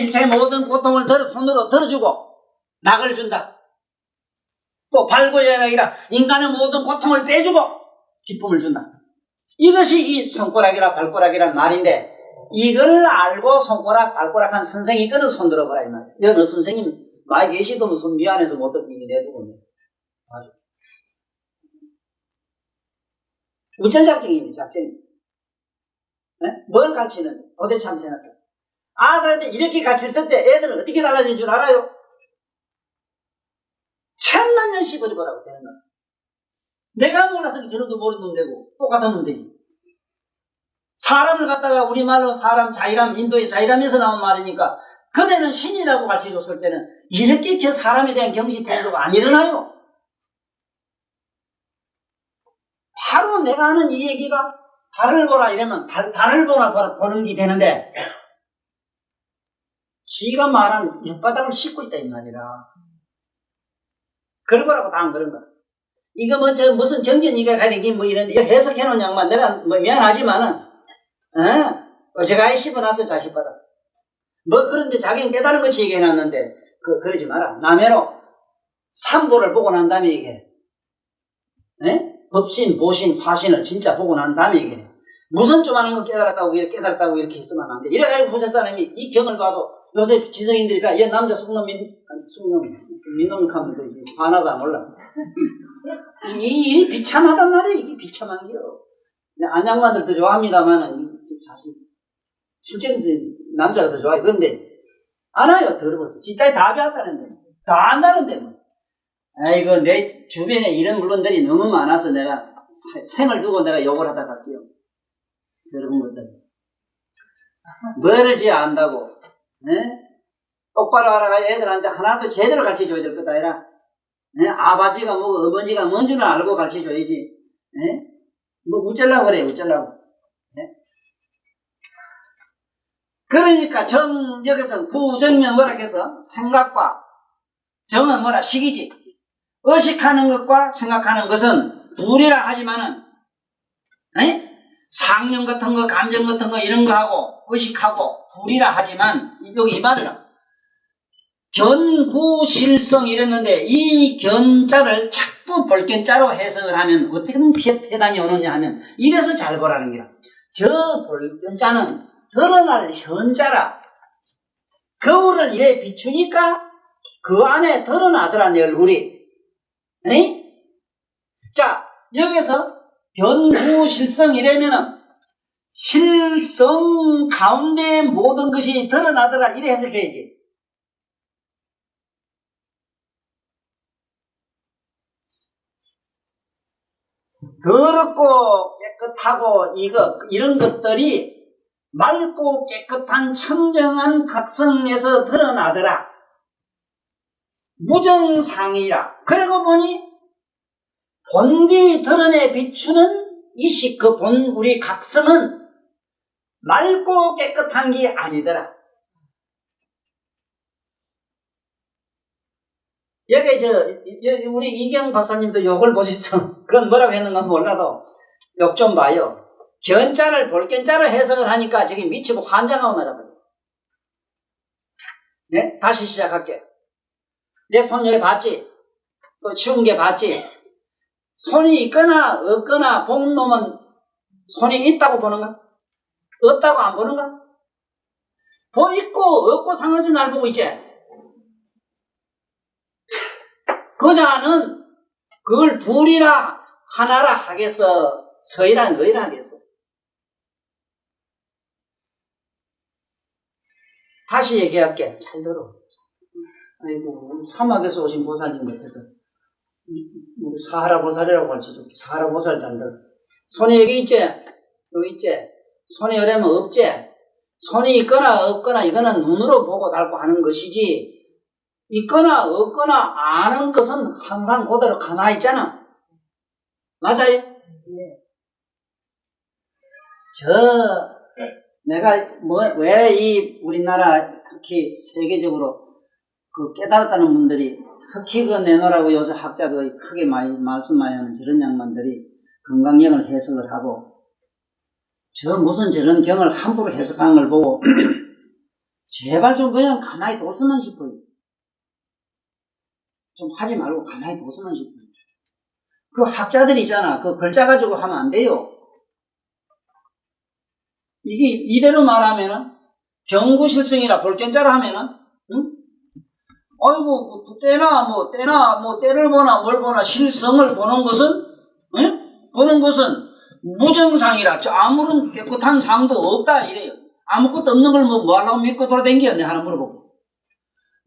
일체의 모든 고통을 손으로 덜어주고 낙을 준다. 또 발고열악이라 인간의 모든 고통을 빼주고 기쁨을 준다. 이것이 이 손가락이라 발가락이란 말인데, 이걸 알고 손가락 발가락한 선생이 끄는 손 들어보라 이 말이야. 여느 선생님 많이 계시더면 손 미안해서 못 듣기게 내두고. 맞아. 우천 작전이네 작전이. 네? 뭘 가르치는데 도대체 한번 생각해. 아들한테 이렇게 가르쳤을 때 애들은 어떻게 달라진 줄 알아요? 천만 년 씹어줘보라고 되는 거야. 내가 몰라서 저놈도 모르는 놈 되고 똑같은 놈 되지. 사람을 갖다가 우리말로 사람 자이람, 인도의 자이람에서 나온 말이니까 그대는 신이라고 가르쳐줬을 때는 이렇게 사람에 대한 경시 변조가 안 일어나요. 바로 내가 하는 이 얘기가 달을 보라 이러면 달을 보는 게 되는데, 지가 말한 혓바닥을 씹고 있다 이 말이라. 그럴 거라고 다 안 그런 거야. 이거 무슨 경전이가 가리기 이런데 해석해 놓은 양만 내가 미안하지만은 제가 아예 씹어놨어 자식바닥. 그런데 자기는 깨달은 것이 얘기해놨는데 그러지 마라. 남해로 삼보를 보고 난 다음에 얘기해. 법신, 보신, 화신을 진짜 보고 난 다음에 얘기해. 무슨 조만한 걸 깨달았다고 이렇게 했으면 안 돼. 이래가지고 후세 사람이 이 경을 봐도 요새 지성인들이가 얘 남자 숙놈 민놈하면 화나서 안 올라. 이 일이 비참하단 말이야. 이게 비참한 게요. 안양만들 더 좋아합니다만은 사실 실제는 남자가 더 좋아요. 그런데 안 와요. 더러워서 지딸이 다 배웠다는데 다 안다는데 뭐. 아이고 내 주변에 이런 물건들이 너무 많아서 내가 생을 두고 내가 욕을 하다 갈게요. 여러분 것들 뭐를 지야 안다고. 똑바로 알아가 애들한테 하나도 제대로 가르쳐줘야 될 것 아니라 아버지가 뭐고 어머니가 뭔 줄은 알고 가르쳐줘야지. 어쩌려고 그래 어쩌려고. 그러니까 여기서 구정이면 뭐라 해서 생각과 정은 뭐라 식이지. 의식하는 것과 생각하는 것은 불이라 하지만은 상념 같은 거 감정 같은 거 이런 거 하고 의식하고 불이라 하지만 여기 이 말이라 견구실성 이랬는데 이 견자를 자꾸 볼견자로 해석을 하면 어떻게든 해당이 오느냐 하면 이래서 잘 보라는 게라. 저 볼견자는 드러날 현자라. 거울을 이래 비추니까 그 안에 드러나더라 내 얼굴이. 자 여기서 견구실성 이래면은 실성 가운데 모든 것이 드러나더라 이래 해석해야지. 더럽고 깨끗하고 이런 것들이 맑고 깨끗한 청정한 각성에서 드러나더라. 무정상이라. 그러고 보니 본디 드러내 비추는 이식 그 우리 각성은 맑고 깨끗한 게 아니더라. 여기 우리 이경 박사님도 욕을 보시죠. 그건 뭐라고 했는가 몰라도 욕 좀 봐요. 견자를 볼견자로 해석을 하니까 저기 미치고 환장하고 나가거든. 네? 다시 시작할게. 내 손 여기 봤지? 또 치운 게 봤지? 손이 있거나 없거나 본 놈은 손이 있다고 보는가? 없다고 안 보는가? 있고 없고 상관없이 날 보고 있지? 그 자는 그걸 둘이라 하나라 하겠어? 서이라 너희라 하겠어? 다시 얘기할게. 잘 들어. 아이고, 우리 사막에서 오신 보살님 옆에서 우리 사하라 보살이라고 할지도 사하라 보살 잘 들어. 손이 여기 있지? 여기 있지? 손이 여려면 없지? 손이 있거나 없거나 이거는 눈으로 보고 닳고 하는 것이지, 있거나 없거나 아는 것은 항상 그대로 가만히 있잖아. 맞아요? 네. 내가 왜 이 우리나라 특히 세계적으로 그 깨달았다는 분들이 특히 그 내놓으라고 요새 학자 그 크게 많이 말씀 많이 하는 저런 양반들이 건강경을 해석을 하고 무슨 저런 경을 함부로 해석하는 걸 보고 제발 좀 그냥 가만히 뒀으면 싶어요. 좀 하지 말고 가만히 뒀으면 싶어요. 그 학자들 있잖아. 그 글자 가지고 하면 안 돼요. 이게 이대로 말하면은 경구실성이라 볼견자로 하면은 응? 아이고 때를 보나 뭘 보나 실성을 보는 것은 응? 보는 것은 무정상이라 아무런 깨끗한 상도 없다 이래요. 아무것도 없는 걸 뭐 하려고 믿고 돌아다니겨? 내가 하나 물어보고.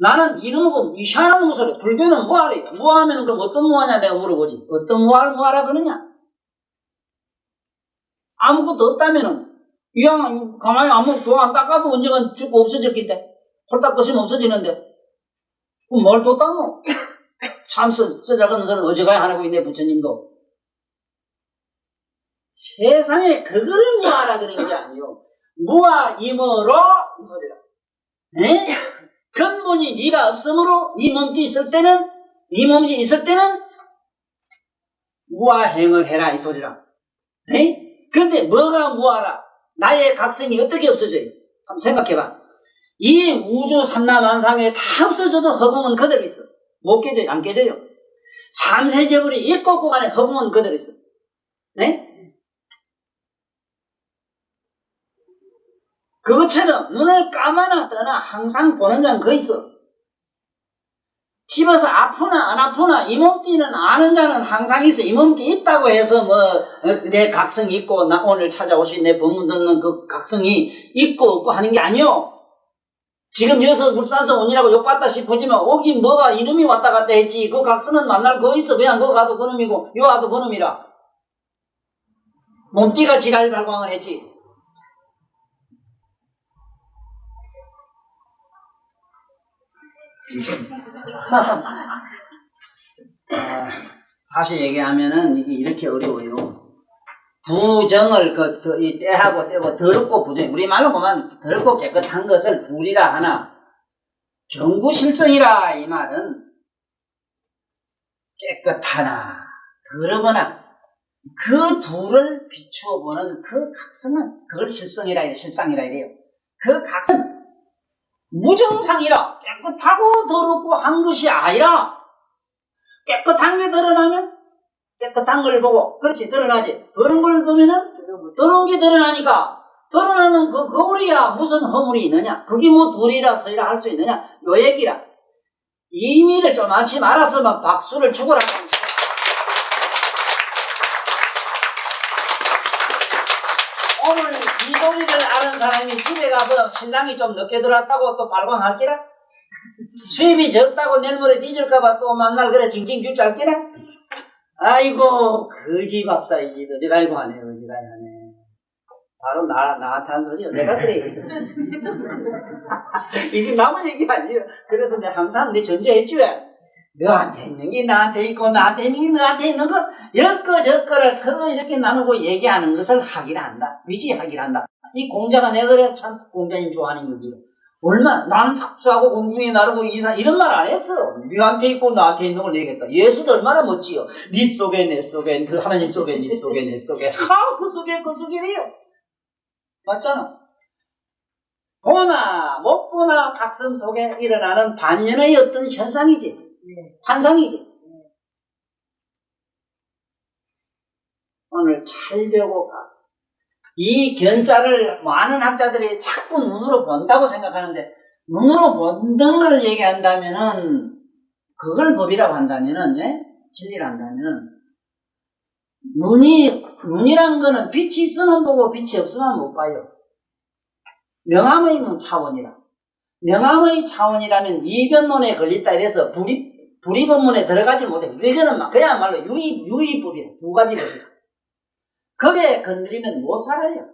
나는 이러고 희한한 무소리. 불교는 뭐하래요? 뭐하면 그럼 어떤 뭐하냐 내가 물어보지. 어떤 뭐하라 그러냐? 아무것도 없다면은 이왕 가만히 아무 도 안 닦아도 언젠간 죽고 없어졌긴데 홀딱 것이면 없어지는데 그럼 뭘 또 닦노? 참 쓰잘없는 소리는 어제가야 안 하고 있네 부처님도. 세상에 그거를 뭐하라 그런 게 아니요. 무아 이머로 이 소리라. 에? 근본이 네가 없으므로 네 몸이 있을 때는 네 몸이 있을 때는 무아행을 해라 이 소리라. 에? 근데 뭐가 무아라? 나의 각성이 어떻게 없어져요? 한번 생각해봐. 이 우주 삼라만상에 다 없어져도 허공은 그대로 있어. 못 깨져요? 안 깨져요? 삼세제불이 있고 없고 간에 허공은 그대로 있어. 네? 그것처럼 눈을 감아나 떠나 항상 보는 자는 거 있어. 집에서 아프나 안 아프나 이 몸띠는 아는 자는 항상 있어. 이 몸띠 있다고 해서 내 각성이 있고 나 오늘 찾아오신 내 법문 듣는 그 각성이 있고 없고 하는 게 아니요. 지금 여기서 울산서 온이라고 욕받다 싶으지만 오긴 뭐가 이름이 왔다 갔다 했지. 그 각성은 만날 거 있어. 그냥 그거 가도 그놈이고 요 와도 그놈이라. 몸띠가 지랄 발광을 했지. 다시 얘기하면은 이게 이렇게 어려워요. 부정을 이 때하고 떼고 더럽고 부정. 우리말로 보면 더럽고 깨끗한 것을 둘이라 하나 경구실성이라 이 말은 깨끗하나 더러거나 그 둘을 비추어 보는 그 각성은 그걸 실성이라 이래 실상이라 이래요. 그 각성은 무정상이라 깨끗하고 더럽고 한 것이 아니라 깨끗한 게 드러나면 깨끗한 걸 보고 그렇지 드러나지. 더러운 걸 보면은 더러운 게 드러나니까 드러나는 그 거울이야 무슨 허물이 있느냐. 그게 뭐 둘이라 서이라 할 수 있느냐. 요 얘기라. 의미를 좀 알지 말았으면 박수를 주거라. 오늘 이 소리를 아는 사람이 집에 가서 신랑이 좀 늦게 들어왔다고 또 발광할기라? 수입이 적다고 내일 모레 뒤질까봐 또 만날 그래 징징 줄 줄 알기라? 아이고 거지 밥사이지 어지간히고 하네 어지간히 하네. 바로 나한테 한 소리야. 내가 그래. 이게 남의 얘기 아니에요. 그래서 내가 항상 내 전제했지 왜? 너한테 있는 게 나한테 있고 나한테 있는 게 너한테 있는 것 여거저거를 서로 이렇게 나누고 얘기하는 것을 하기를 한다. 위지하기를 한다. 이 공자가 내가 그래 참 공자님 좋아하는 거지. 얼마 나는 특수하고 공중에 나르고 이런 말 안 했어. 너한테 있고 나한테 있는 걸 얘기했다. 예수도 얼마나 멋지요. 네 속에 내 속에 그 하나님 속에 네 속에 내 속에 그 속에 그 속에래요. 맞잖아. 보나 못 보나 각성 속에 일어나는 반연의 어떤 현상이지. 환상이지. 오늘 잘 배우고 가. 이 견자를 많은 학자들이 자꾸 눈으로 본다고 생각하는데, 눈으로 본다는 걸 얘기한다면은, 그걸 법이라고 한다면은, 예? 진리를 한다면은, 눈이란 거는 빛이 있으면 보고 빛이 없으면 못 봐요. 명암의 차원이라. 명암의 차원이라면 이변론에 걸렸다 이래서 불이법문에 들어가지 못해. 이거는 그야말로 유의법이라. 두 가지 법이라. 거기에 건드리면 못 살아요.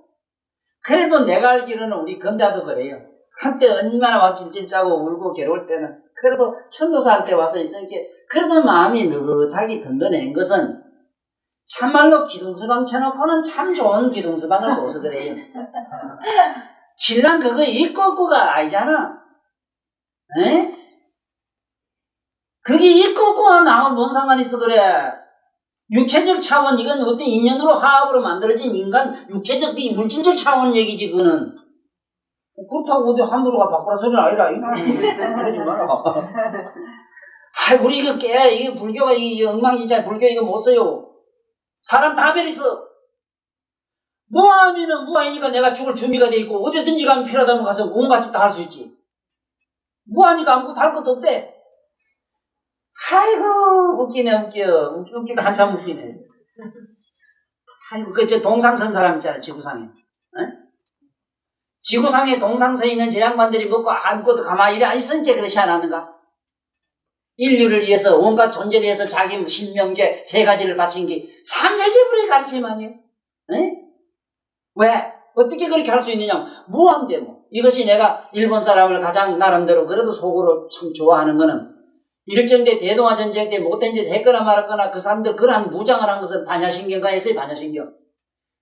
그래도 내가 알기로는 우리 검자도 그래요. 한때 얼마나 막 찔찔 짜고 울고 괴로울 때는 그래도 천도사한테 와서 있으니까 그래도 마음이 느긋하게 든든한 것은 참말로 기둥수방 쳐놓고는 참 좋은 기둥수방을 보서 그래요. 신랑 그거 있고 없고가 아니잖아. 에? 그게 있고 없고가 나하고 뭔 상관이 있어 그래. 육체적 차원, 이건 어떤 인연으로 화합으로 만들어진 인간, 육체적, 물질적 차원 얘기지, 그거는. 그렇다고 어디 함부로 바꾸라 소리는 아니라, 그러지 마라. 우리 이거 이게 불교가, 이게 엉망진창 불교 이거 못 써요. 사람 다 베리서. 무아하면은 무아이니까 내가 죽을 준비가 돼 있고, 어디든지 가면 필요하다면 가서 온갖 짓 다 할 수 있지. 무아하니까 아무것도 할 것도 없대. 아이고, 웃기다 한참 웃기네. 아이고, 저 동상 선 사람 있잖아, 지구상에. 에? 지구상에 동상 서 있는 저 양반들이 먹고 아무것도 가만히 이래 안 있으니까 그렇지 않았는가? 인류를 위해서, 온갖 존재를 위해서 자기 신명제 세 가지를 바친 게 삼세제불의 가르침아니에요? 왜? 어떻게 그렇게 할 수 있느냐? 무한대 뭐. 이것이 내가 일본 사람을 가장 나름대로 그래도 속으로 참 좋아하는 거는 일정대 대동아 전쟁 때 못된 짓 했거나 말았거나 그 사람들 그러한 무장을 한 것은 반야신경가에서의 반야신경.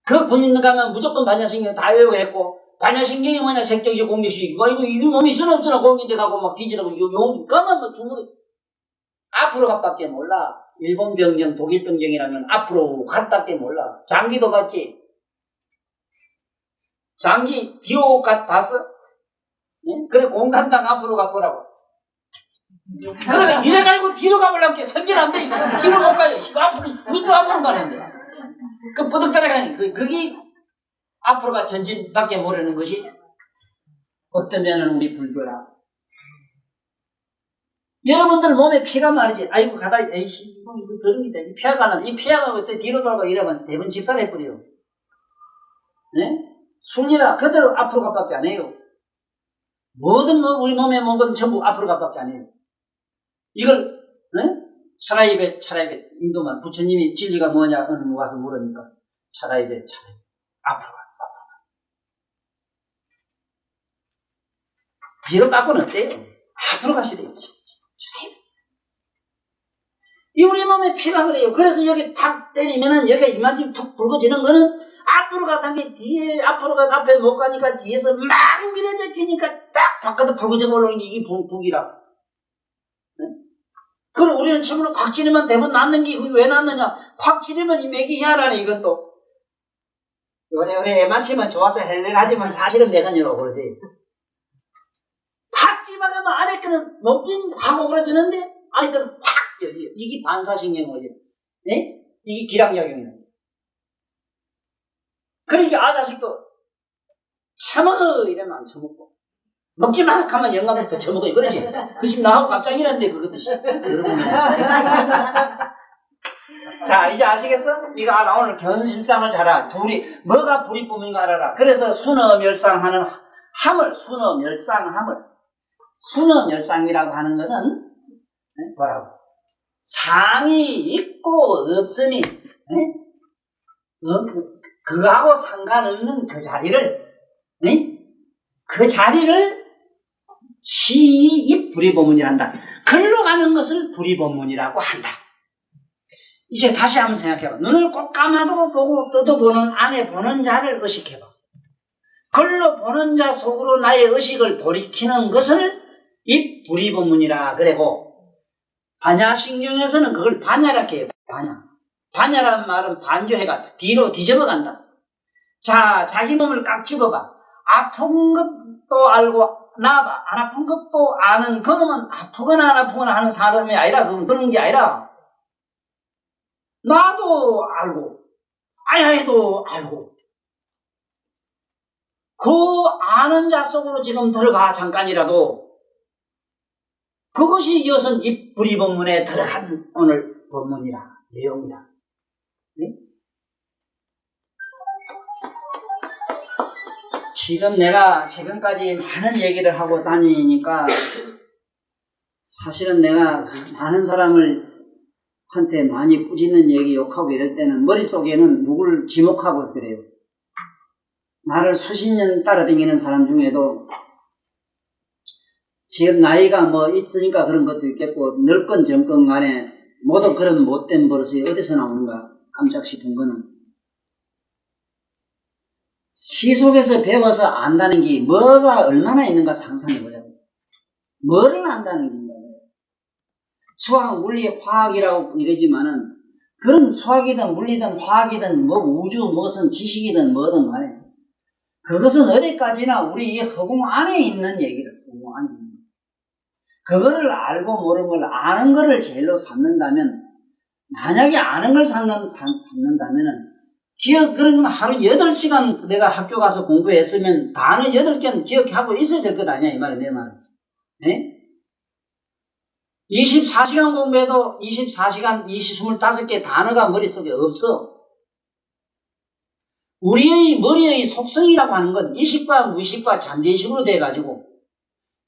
그 군인 가면 무조건 반야신경 다 외우했고, 반야신경이 뭐냐? 색적이고 공격식이고, 이거 몸이 있으나 없으나 공인데 가고 막 기질하고 용 까만 뭐 주무르 앞으로 갔밖에 몰라. 일본 병정, 독일 병정이라면 앞으로 갔밖에 몰라. 장기도 봤지. 장기 뒤로 봤어? 네? 그래 공산당 앞으로 가보라고. 그러니까 이래가지고 뒤로 가보려면 선질 안 돼. 뒤로 못 가요. 앞으로, 우리도 앞으로 가는데. 그 뿌득 따라가니, 그게 앞으로가 전진밖에 모르는 것이 어떤 면은 우리 불교라. 여러분들 몸에 피가 말이지. 아이고, 가다, 에이씨, 이거 더럽니다. 이 피가 나는, 이 피가 어때 뒤로 돌아가 이러면 대부분 직살해버려요. 네? 순리라, 그대로 앞으로 가밖에 안 해요. 뭐든 우리 몸에 먹은 건 전부 앞으로 가밖에 안 해요. 이걸, 차라이베, 인도만, 부처님이 진리가 뭐냐, 어느 와서 물으니까, 차라이베, 앞으로 가. 뒤로 빠꾸는 어때요? 앞으로 가시래요. 이 우리 몸에 피가 그래요. 그래서 여기 탁 때리면은 여기가 이만큼 툭 붉어지는 거는 앞으로 가던 게 뒤에, 앞으로 가, 앞에 못 가니까 뒤에서 막 밀어져 끼니까 딱 바깥으로 붉어져 올라오는 게 이게 북이라. 그럼 우리는 침으로 콱 찌르면 대부분 낫는 게 그게 왜 낫느냐? 콱 찌르면 이 맥이 희한하네, 이것도. 요래 애만치면 좋아서 헬렐하지만 사실은 맥은 열어 그러지. 콱 찌르면 안에 거는 먹긴 하고 그러지는데, 아이들은 콱 열려. 이게 반사신경이에요. 네? 이게 기량작용이에요. 그러니까 아자식도 처먹어 이러면 안 처먹고 먹지 마 하면 영감부터 처먹어 그러지. 그 집 나하고 깜짝이란데 그것도 여러분. 자 이제 아시겠어? 네가 알아. 오늘 견실상을 잘 알아. 뭐가 불이쁨인가 알아라. 그래서 순어멸상하는 함을 순어멸상이라고 하는 것은 뭐라고? 상이 있고 없음이 그거하고 상관없는 그 자리를 시이 불이법문이란다. 글로 가는 것을 불이법문이라고 한다. 이제 다시 한번 생각해봐. 눈을 꼭 감아도 보고 떠도 보는 안에 보는 자를 의식해봐. 글로 보는 자 속으로 나의 의식을 돌이키는 것을 이 불이법문이라 그래고 반야신경에서는 그걸 반야라고 해요. 반야라는 말은 반조해가 뒤로 뒤집어 간다. 자, 자기 몸을 깍 집어봐. 아픈 것 것도 알고 나 안 아픈 것도 아는 그놈은 아프거나 안 아프거나 하는 사람이 아니라 그런 게 아니라 나도 알고 아야해도 알고 그 아는 자 속으로 지금 들어가 잠깐이라도 그것이 이어서 이 불의법문에 들어간 오늘 법문이라 내용이다. 네? 지금 내가 지금까지 많은 얘기를 하고 다니니까 사실은 내가 많은 사람을 한테 많이 꾸짖는 얘기 욕하고 이럴 때는 머릿속에는 누구를 지목하고 그래요. 나를 수십 년 따라다니는 사람 중에도 지금 나이가 뭐 있으니까 그런 것도 있겠고 늙건 젊건 간에 모두 그런 못된 버릇이 어디서 나오는가 깜짝 싶은 거는 시 속에서 배워서 안다는 게 뭐가 얼마나 있는가 상상해보자고. 뭐를 안다는 건가. 수학, 물리, 화학이라고 이러지만은 그런 수학이든 물리든 화학이든 뭐 우주 무슨 지식이든 뭐든 간에 그것은 어디까지나 우리 허공 안에 있는 얘기를 허공 안에 있는 그거를 알고 모르는 걸 아는 거를 제일로 삼는다면 만약에 아는 걸 삼는다면은 그러면 하루 8시간 내가 학교 가서 공부했으면 단어 8개는 기억하고 있어야 될 것 아니야 이 말은 내 말은. 네? 24시간 공부해도 24시간 25개 단어가 머릿속에 없어. 우리의 머리의 속성이라고 하는 건 의식과 무의식과 잠재의식으로 돼가지고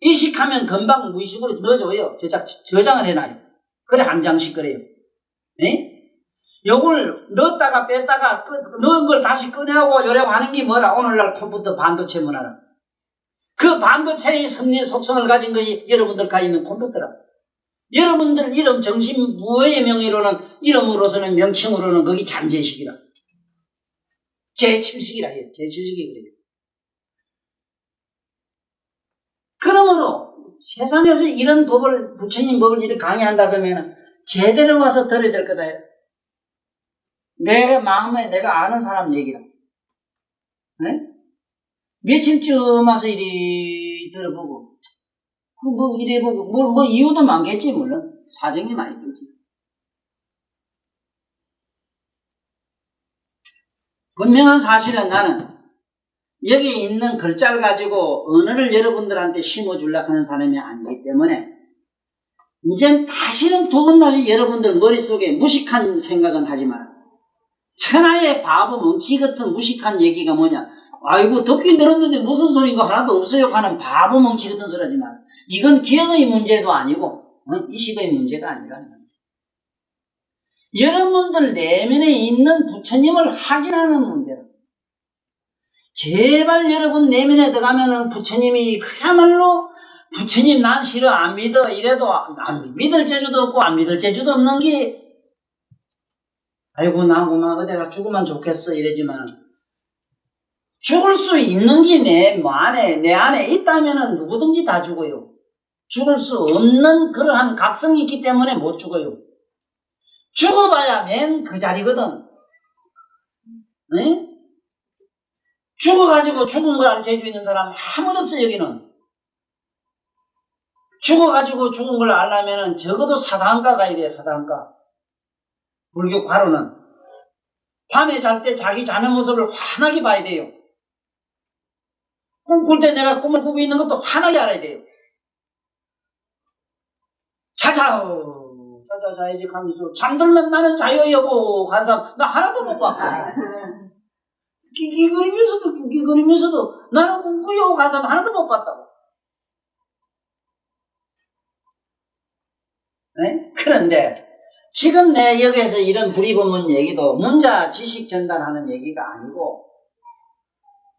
의식하면 금방 무의식으로 넣어줘요. 저장을 해놔요. 그래 한 장씩 그래요. 네? 요걸 넣었다가 뺐다가 넣은 걸 다시 꺼내고 요래고 하는 게 뭐라? 오늘날 컴퓨터 반도체 문화라. 그 반도체의 섭리 속성을 가진 것이 여러분들 있는 컴퓨터라. 여러분들 이름 정신 무의 명의로는 이름으로서는 명칭으로는 거기 잠재의식이라. 제7식이라 해요. 제7식이 그래요. 그러므로 세상에서 이런 법을 부처님 법을 이렇게 강의한다 그러면 제대로 와서 들어야 될 거다. 내 마음에 내가 아는 사람 얘기라. 네? 며칠쯤 와서 이리 들어보고 뭐 이래 보고 뭐 이유도 많겠지 물론 사정이 많이 있겠지. 분명한 사실은 나는 여기 있는 글자를 가지고 언어를 여러분들한테 심어주려고 하는 사람이 아니기 때문에 이젠 다시는 두 번 다시 여러분들 머릿속에 무식한 생각은 하지 마라. 천하의 바보 멍치 같은 무식한 얘기가 뭐냐. 아이고 듣긴 들었는데 무슨 소리인가 하나도 없어요 하는 바보 멍치 같은 소리 하지 마라. 이건 기억의 문제도 아니고 이식의 문제가 아니라 여러분들 내면에 있는 부처님을 확인하는 문제다. 제발 여러분 내면에 들어가면은 부처님이 그야말로 부처님 난 싫어 안 믿어 이래도 안 믿을 재주도 없고 안 믿을 재주도 없는 게 아이고 나하고 막 내가 죽으면 좋겠어 이러지만 죽을 수 있는 게 내 안에 있다면은 누구든지 다 죽어요. 죽을 수 없는 그러한 각성이 있기 때문에 못 죽어요. 죽어봐야 맨 그 자리거든. 네? 죽어가지고 죽은 걸 알 재주 있는 사람 아무도 없어 여기는. 죽어가지고 죽은 걸 알려면은 적어도 사단가 가야 돼. 사단가. 불교 과로는 밤에 잘 때 자기 자는 모습을 환하게 봐야 돼요. 꿈꿀 때 내가 꿈을 꾸고 있는 것도 환하게 알아야 돼요. 자자자야지 하면서 잠들면 나는 자유 여보 간 사람 나 하나도 못 봤고 기기거리면서도 나는 꿈꾸요 간 사람 하나도 못 봤다고. 네? 그런데 지금 내 여기에서 이런 불의법문 얘기도 문자 지식 전달하는 얘기가 아니고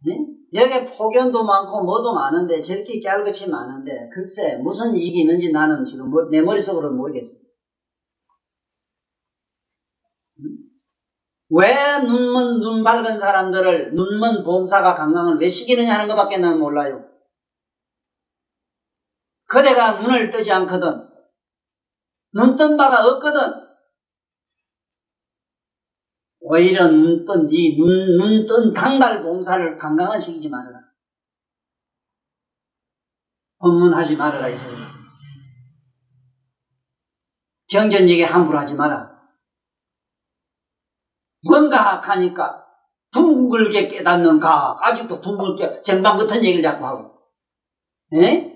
네? 여기 폭연도 많고 뭐도 많은데 저렇게 깨알같이 많은데 글쎄 무슨 이익이 있는지 나는 지금 내 머릿속으로는 모르겠어요. 왜 눈 밝은 사람들을 눈먼 봉사가 강강을 왜 시키느냐 하는 것밖에 난 몰라요. 그대가 눈을 뜨지 않거든. 눈 뜬 바가 없거든. 오히려 눈 뜬 당달 봉사를 강강을 시키지 말아라. 법문하지 말아라 이 소리. 경전 얘기 함부로 하지 마라. 뭔가 하니까 둥글게 깨닫는 각, 아직도 둥글게 정방 같은 얘기를 자꾸 하고. 에?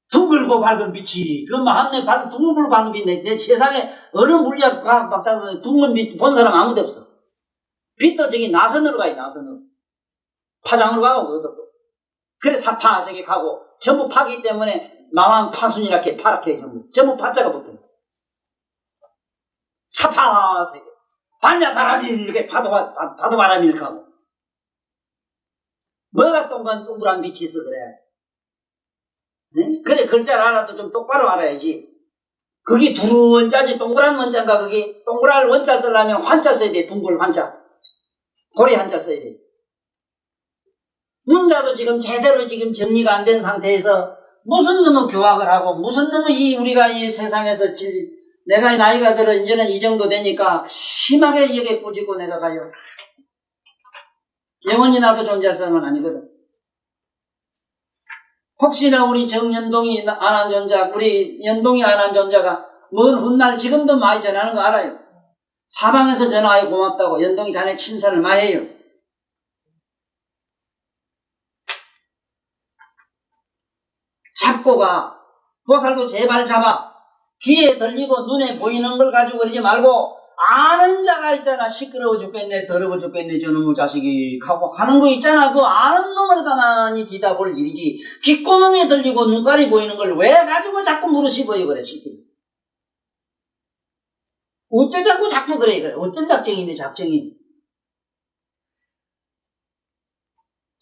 둥글고 밝은 빛이, 그 마음내 밝은 둥글고 밝은 빛이 내 세상에 어느 물리학 과학 박사도 둥근 빛 본 사람 아무도 없어. 빛도 저기 나선으로 가요, 나선으로. 파장으로 가고, 그것도. 그래, 사파세계 가고, 전부 파기 때문에 마왕 파순이렇게 파랗게 전부 파자가 붙어요. 사파세계. 반야 바람이 이렇게 파도 바람이 이렇게 하고. 뭐가 동글한 빛이 있어, 그래. 응? 그래, 글자를 알아도 좀 똑바로 알아야지. 그게 두루 원자지, 동그란 원자인가, 그게? 동그란 원자 쓰려면 환자 써야 돼, 둥글 환자. 고리 한자 써야 돼. 문자도 지금 제대로 지금 정리가 안 된 상태에서 무슨 놈의 교학을 하고, 무슨 놈의 우리가 이 세상에서 내가 나이가 들어 이제는 이 정도 되니까 심하게 여기에 꾸짖고 내가 가요. 영원히 나도 존재할 사람은 아니거든. 혹시나 우리 정연동이 안한존자, 우리 연동이 안한존자가 먼 훗날 지금도 많이 전하는 거 알아요. 사방에서 전화해 고맙다고 연동이 자네 칭찬을 많이 해요. 잡고 가. 보살도 제발 잡아. 귀에 들리고 눈에 보이는 걸 가지고 그러지 말고 아는 자가 있잖아. 시끄러워 죽겠네, 더러워 죽겠네, 저놈의 자식이 하고 하는 거 있잖아. 그 아는 놈을 가만히 뒤다볼 일이지. 귓구멍에 들리고 눈깔이 보이는 걸 왜 가지고 자꾸 물으시고요 그래, 시끼리. 어째 자꾸 그래. 어쩔 작정인데, 작정이.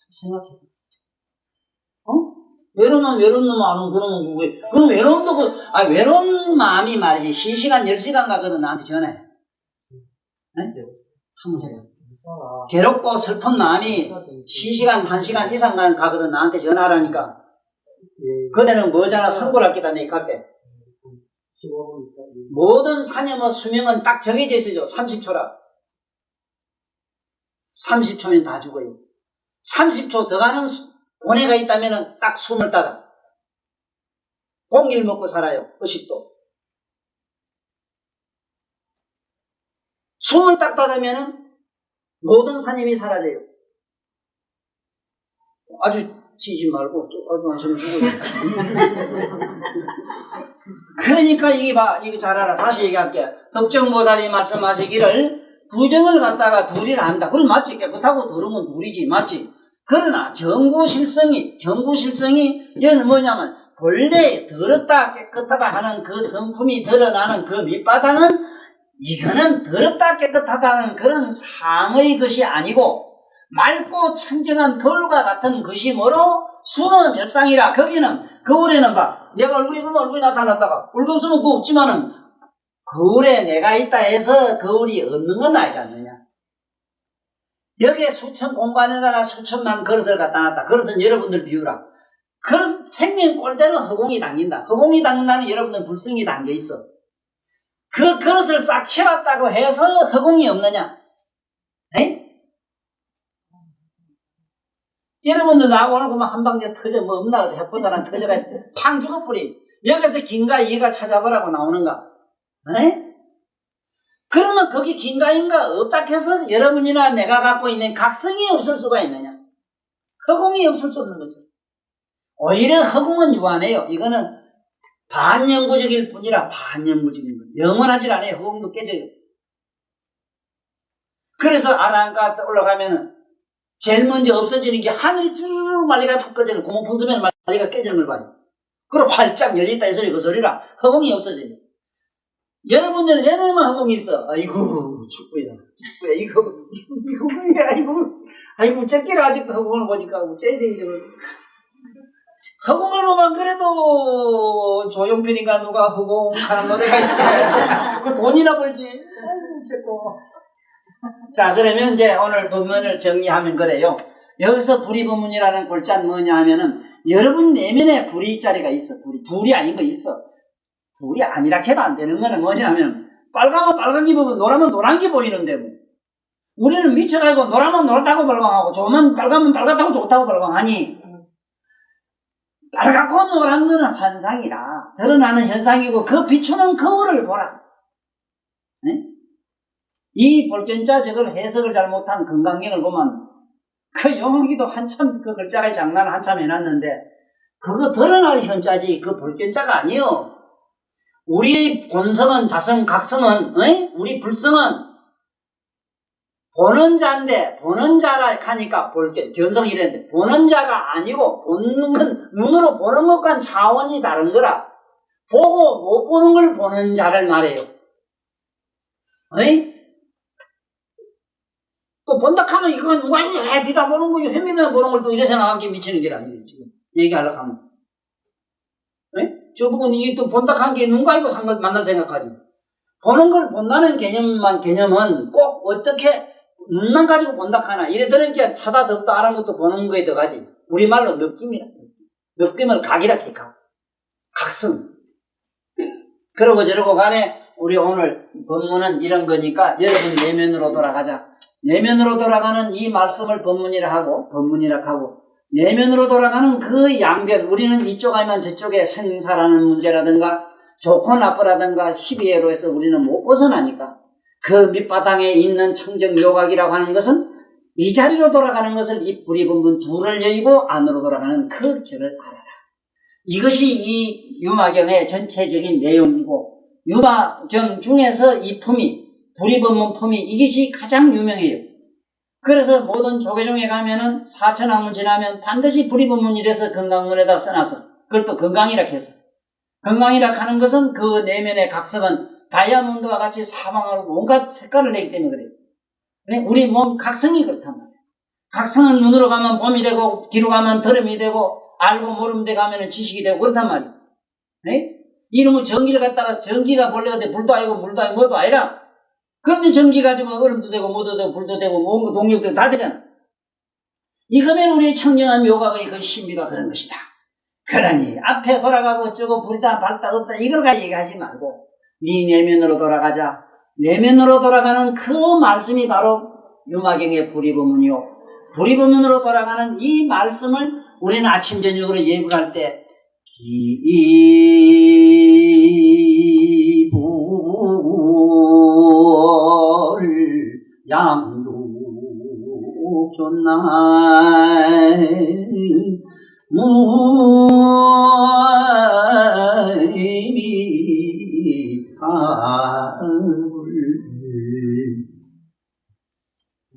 생각해. 외로우면 외로운 놈 아는 그놈은 누구예요? 그 외로움도 외로운 마음이 말이지. 시시간 10시간 가거든, 나한테 전화해. 네? 한번 해요. 괴롭고 슬픈 마음이 시시간 1시간 이상 가거든, 나한테 전화하라니까. 그대는 뭐잖아, 선고를 할게다, 내 갈게. 모든 사념의 수명은 딱 정해져 있어요. 30초라. 30초면 다 죽어요. 30초 더 가는 고뇌가 있다면 딱 숨을 따라. 공기를 먹고 살아요. 의식도. 숨을 딱 따르면 모든 사념이 사라져요. 아주 치지 말고 아주 한숨 쉬고. 그러니까 이거 잘 알아. 다시 얘기할게. 덕정보살이 말씀하시기를 부정을 갖다가 둘이라 한다. 그럼 맞지? 깨끗하고 더러우면 둘이지. 맞지? 그러나 경구실성이 이건 뭐냐면 본래 더럽다 깨끗하다 하는 그 성품이 드러나는 그 밑바탕은 이거는 더럽다 깨끗하다는 그런 상의 것이 아니고 맑고 청정한 거울과 같은 것이 뭐로? 수는 멸상이라. 거기는 거울에는 봐, 내가 얼굴이 보면 얼굴이 나타났다가 얼굴 없으면 그거 없지만은 거울에 내가 있다 해서 거울이 없는 건 아니지 않느냐. 여기에 수천 공간에다가 수천만 그릇을 갖다 놨다. 그릇은 여러분들 비우라. 그릇 생긴 꼴대로 허공이 당긴다. 허공이 당긴다는 여러분들 불성이 담겨 있어. 그 그릇을 싹 채웠다고 해서 허공이 없느냐? 에? 여러분들 나하고 오늘 보면 한방에 터져 뭐 없나 해보다는 터져가 팡 죽어버리. 여기서 긴가 이가 찾아보라고 나오는가? 에? 그러면 거기 긴가인가 없다 해서 여러분이나 내가 갖고 있는 각성이 없을 수가 있느냐? 허공이 없을 수 없는 거죠. 오히려 허공은 유한해요. 이거는 반영구적일 뿐이라 반영구적인 거예요. 영원하질 않아요. 허공도 깨져요. 그래서 아라한가 올라가면은 제일 먼저 없어지는 게 하늘이 쭉 말리가 푹 꺼지는 구멍 풍수면 말리가 깨지는 걸 봐요. 그리고 활짝 열렸다 이 소리 그 소리라 허공이 없어져요. 여러분들은 내놓으면 허공이 있어. 아이고 축구야. 이거 아이고 째끼리 아직도 허공을 보니까 째야 되지. 허공을 보면 그래도 조용필인가 누가 허공하는 노래가 있대. 그 돈이나 벌지. 째고. 자, 그러면 이제 오늘 법문을 정리하면 그래요. 여기서 불의법문이라는 골자는 뭐냐 하면은 여러분 내면에 불의 자리가 있어. 불이 아닌 거 있어. 불이 아니라 해도 안 되는 거는 뭐냐면 빨강은 빨간 게 보고 노라면 노란 게 보이는데 뭐. 우리는 미쳐가지고 노라면 노랗다고 발광하고 좋으면 빨가면 빨갛다고 좋다고 발광하니 빨갛고 노란 거는 환상이라 드러나는 현상이고 그 비추는 거울을 보라. 네? 이 볼견자 저걸 해석을 잘못한 건강경을 보면 그 영어기도 한참 그 글자의 장난을 한참 해놨는데 그거 드러날 현자지 그 볼견자가 아니요. 우리의 본성은 자성 각성은 우리 불성은 보는 자인데 보는 자라 하니까 볼견 견성 이랬는데 보는 자가 아니고 보는 건 눈으로 보는 것과는 차원이 다른 거라. 보고 못 보는 걸 보는 자를 말해요. 또 본다 하면 이거 누가 이거 왜 뒤다 보는 거요? 햄미면 보는 걸 또 이래 생각한 게 미치는 게 아니에요. 지금 얘기하려고 하면. 저 부분 이게 또 본다 한 게 누가 이거 만나 생각하지. 보는 걸 본다는 개념은 꼭 어떻게 눈만 가지고 본다 하나. 이래 들은 게 차다 덥다 하는 것도 보는 거에 들어가지. 우리말로 느낌이라. 느낌을 각이라 해, 각. 각성. 그러고 저러고 간에 우리 오늘 법문은 이런 거니까 여러분 내면으로 돌아가자. 내면으로 돌아가는 이 말씀을 법문이라 하고 내면으로 돌아가는 그 양변, 우리는 이쪽 아니면 저쪽에 생사라는 문제라든가 좋고 나쁘라든가 희비애로 해서 우리는 못 벗어나니까 그 밑바닥에 있는 청정묘각이라고 하는 것은 이 자리로 돌아가는 것을 이 불이분분 둘을 여의고 안으로 돌아가는 그 길을 알아라. 이것이 이 유마경의 전체적인 내용이고 유마경 중에서 이 품이 불이분분 품이 이것이 가장 유명해요. 그래서 모든 조계종에 가면은 4,000학문 지나면 반드시 불이분문이라서 건강문에다 써놨어. 그걸 또 건강이라 해서. 건강이라 하는 것은 그 내면의 각성은 다이아몬드와 같이 사방으로 온갖 색깔을 내기 때문에 그래요. 우리 몸 각성이 그렇단 말이에요. 각성은 눈으로 가면 봄이 되고 귀로 가면 더름이 되고 알고 모르는 데 가면 지식이 되고 그렇단 말이에요. 네? 이놈의 전기를 갖다가 전기가 본래 어디 불도 아니고 물도 아니고 뭐도 아니라 그런데 전기 가지고 얼음도 되고 뭐도 되고 불도 되고 뭔가 동력도 되고 다 되잖아. 이거면 우리의 청정한 묘각의 그 신비가 그런 것이다. 그러니 앞에 돌아가고 어쩌고 불다 밝다 없다 이걸 가지고 얘기하지 말고 네 내면으로 돌아가자. 내면으로 돌아가는 그 말씀이 바로 유마경의 불이보문이요. 불이보문으로 돌아가는 이 말씀을 우리는 아침 저녁으로 예불할 때 양족존날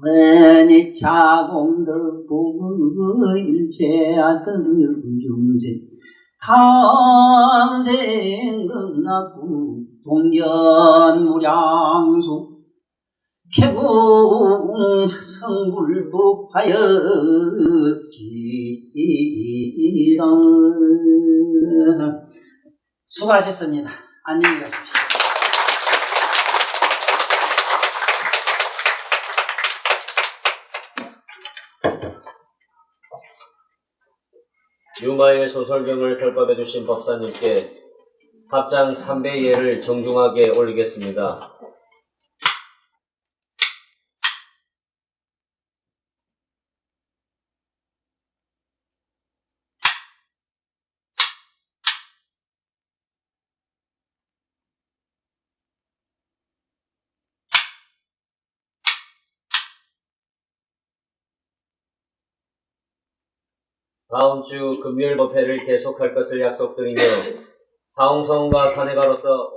원이 자공덕 보일체하던 중생 탕생극락구 동견무량수 개공 성불법하였지라. 수고하셨습니다. 안녕히 가십시오. 유마의 소설경을 설법해 주신 법사님께 합장 3배 예를 정중하게 올리겠습니다. 다음 주 금요일 법회를 계속할 것을 약속드리며 사홍성과 사내가로서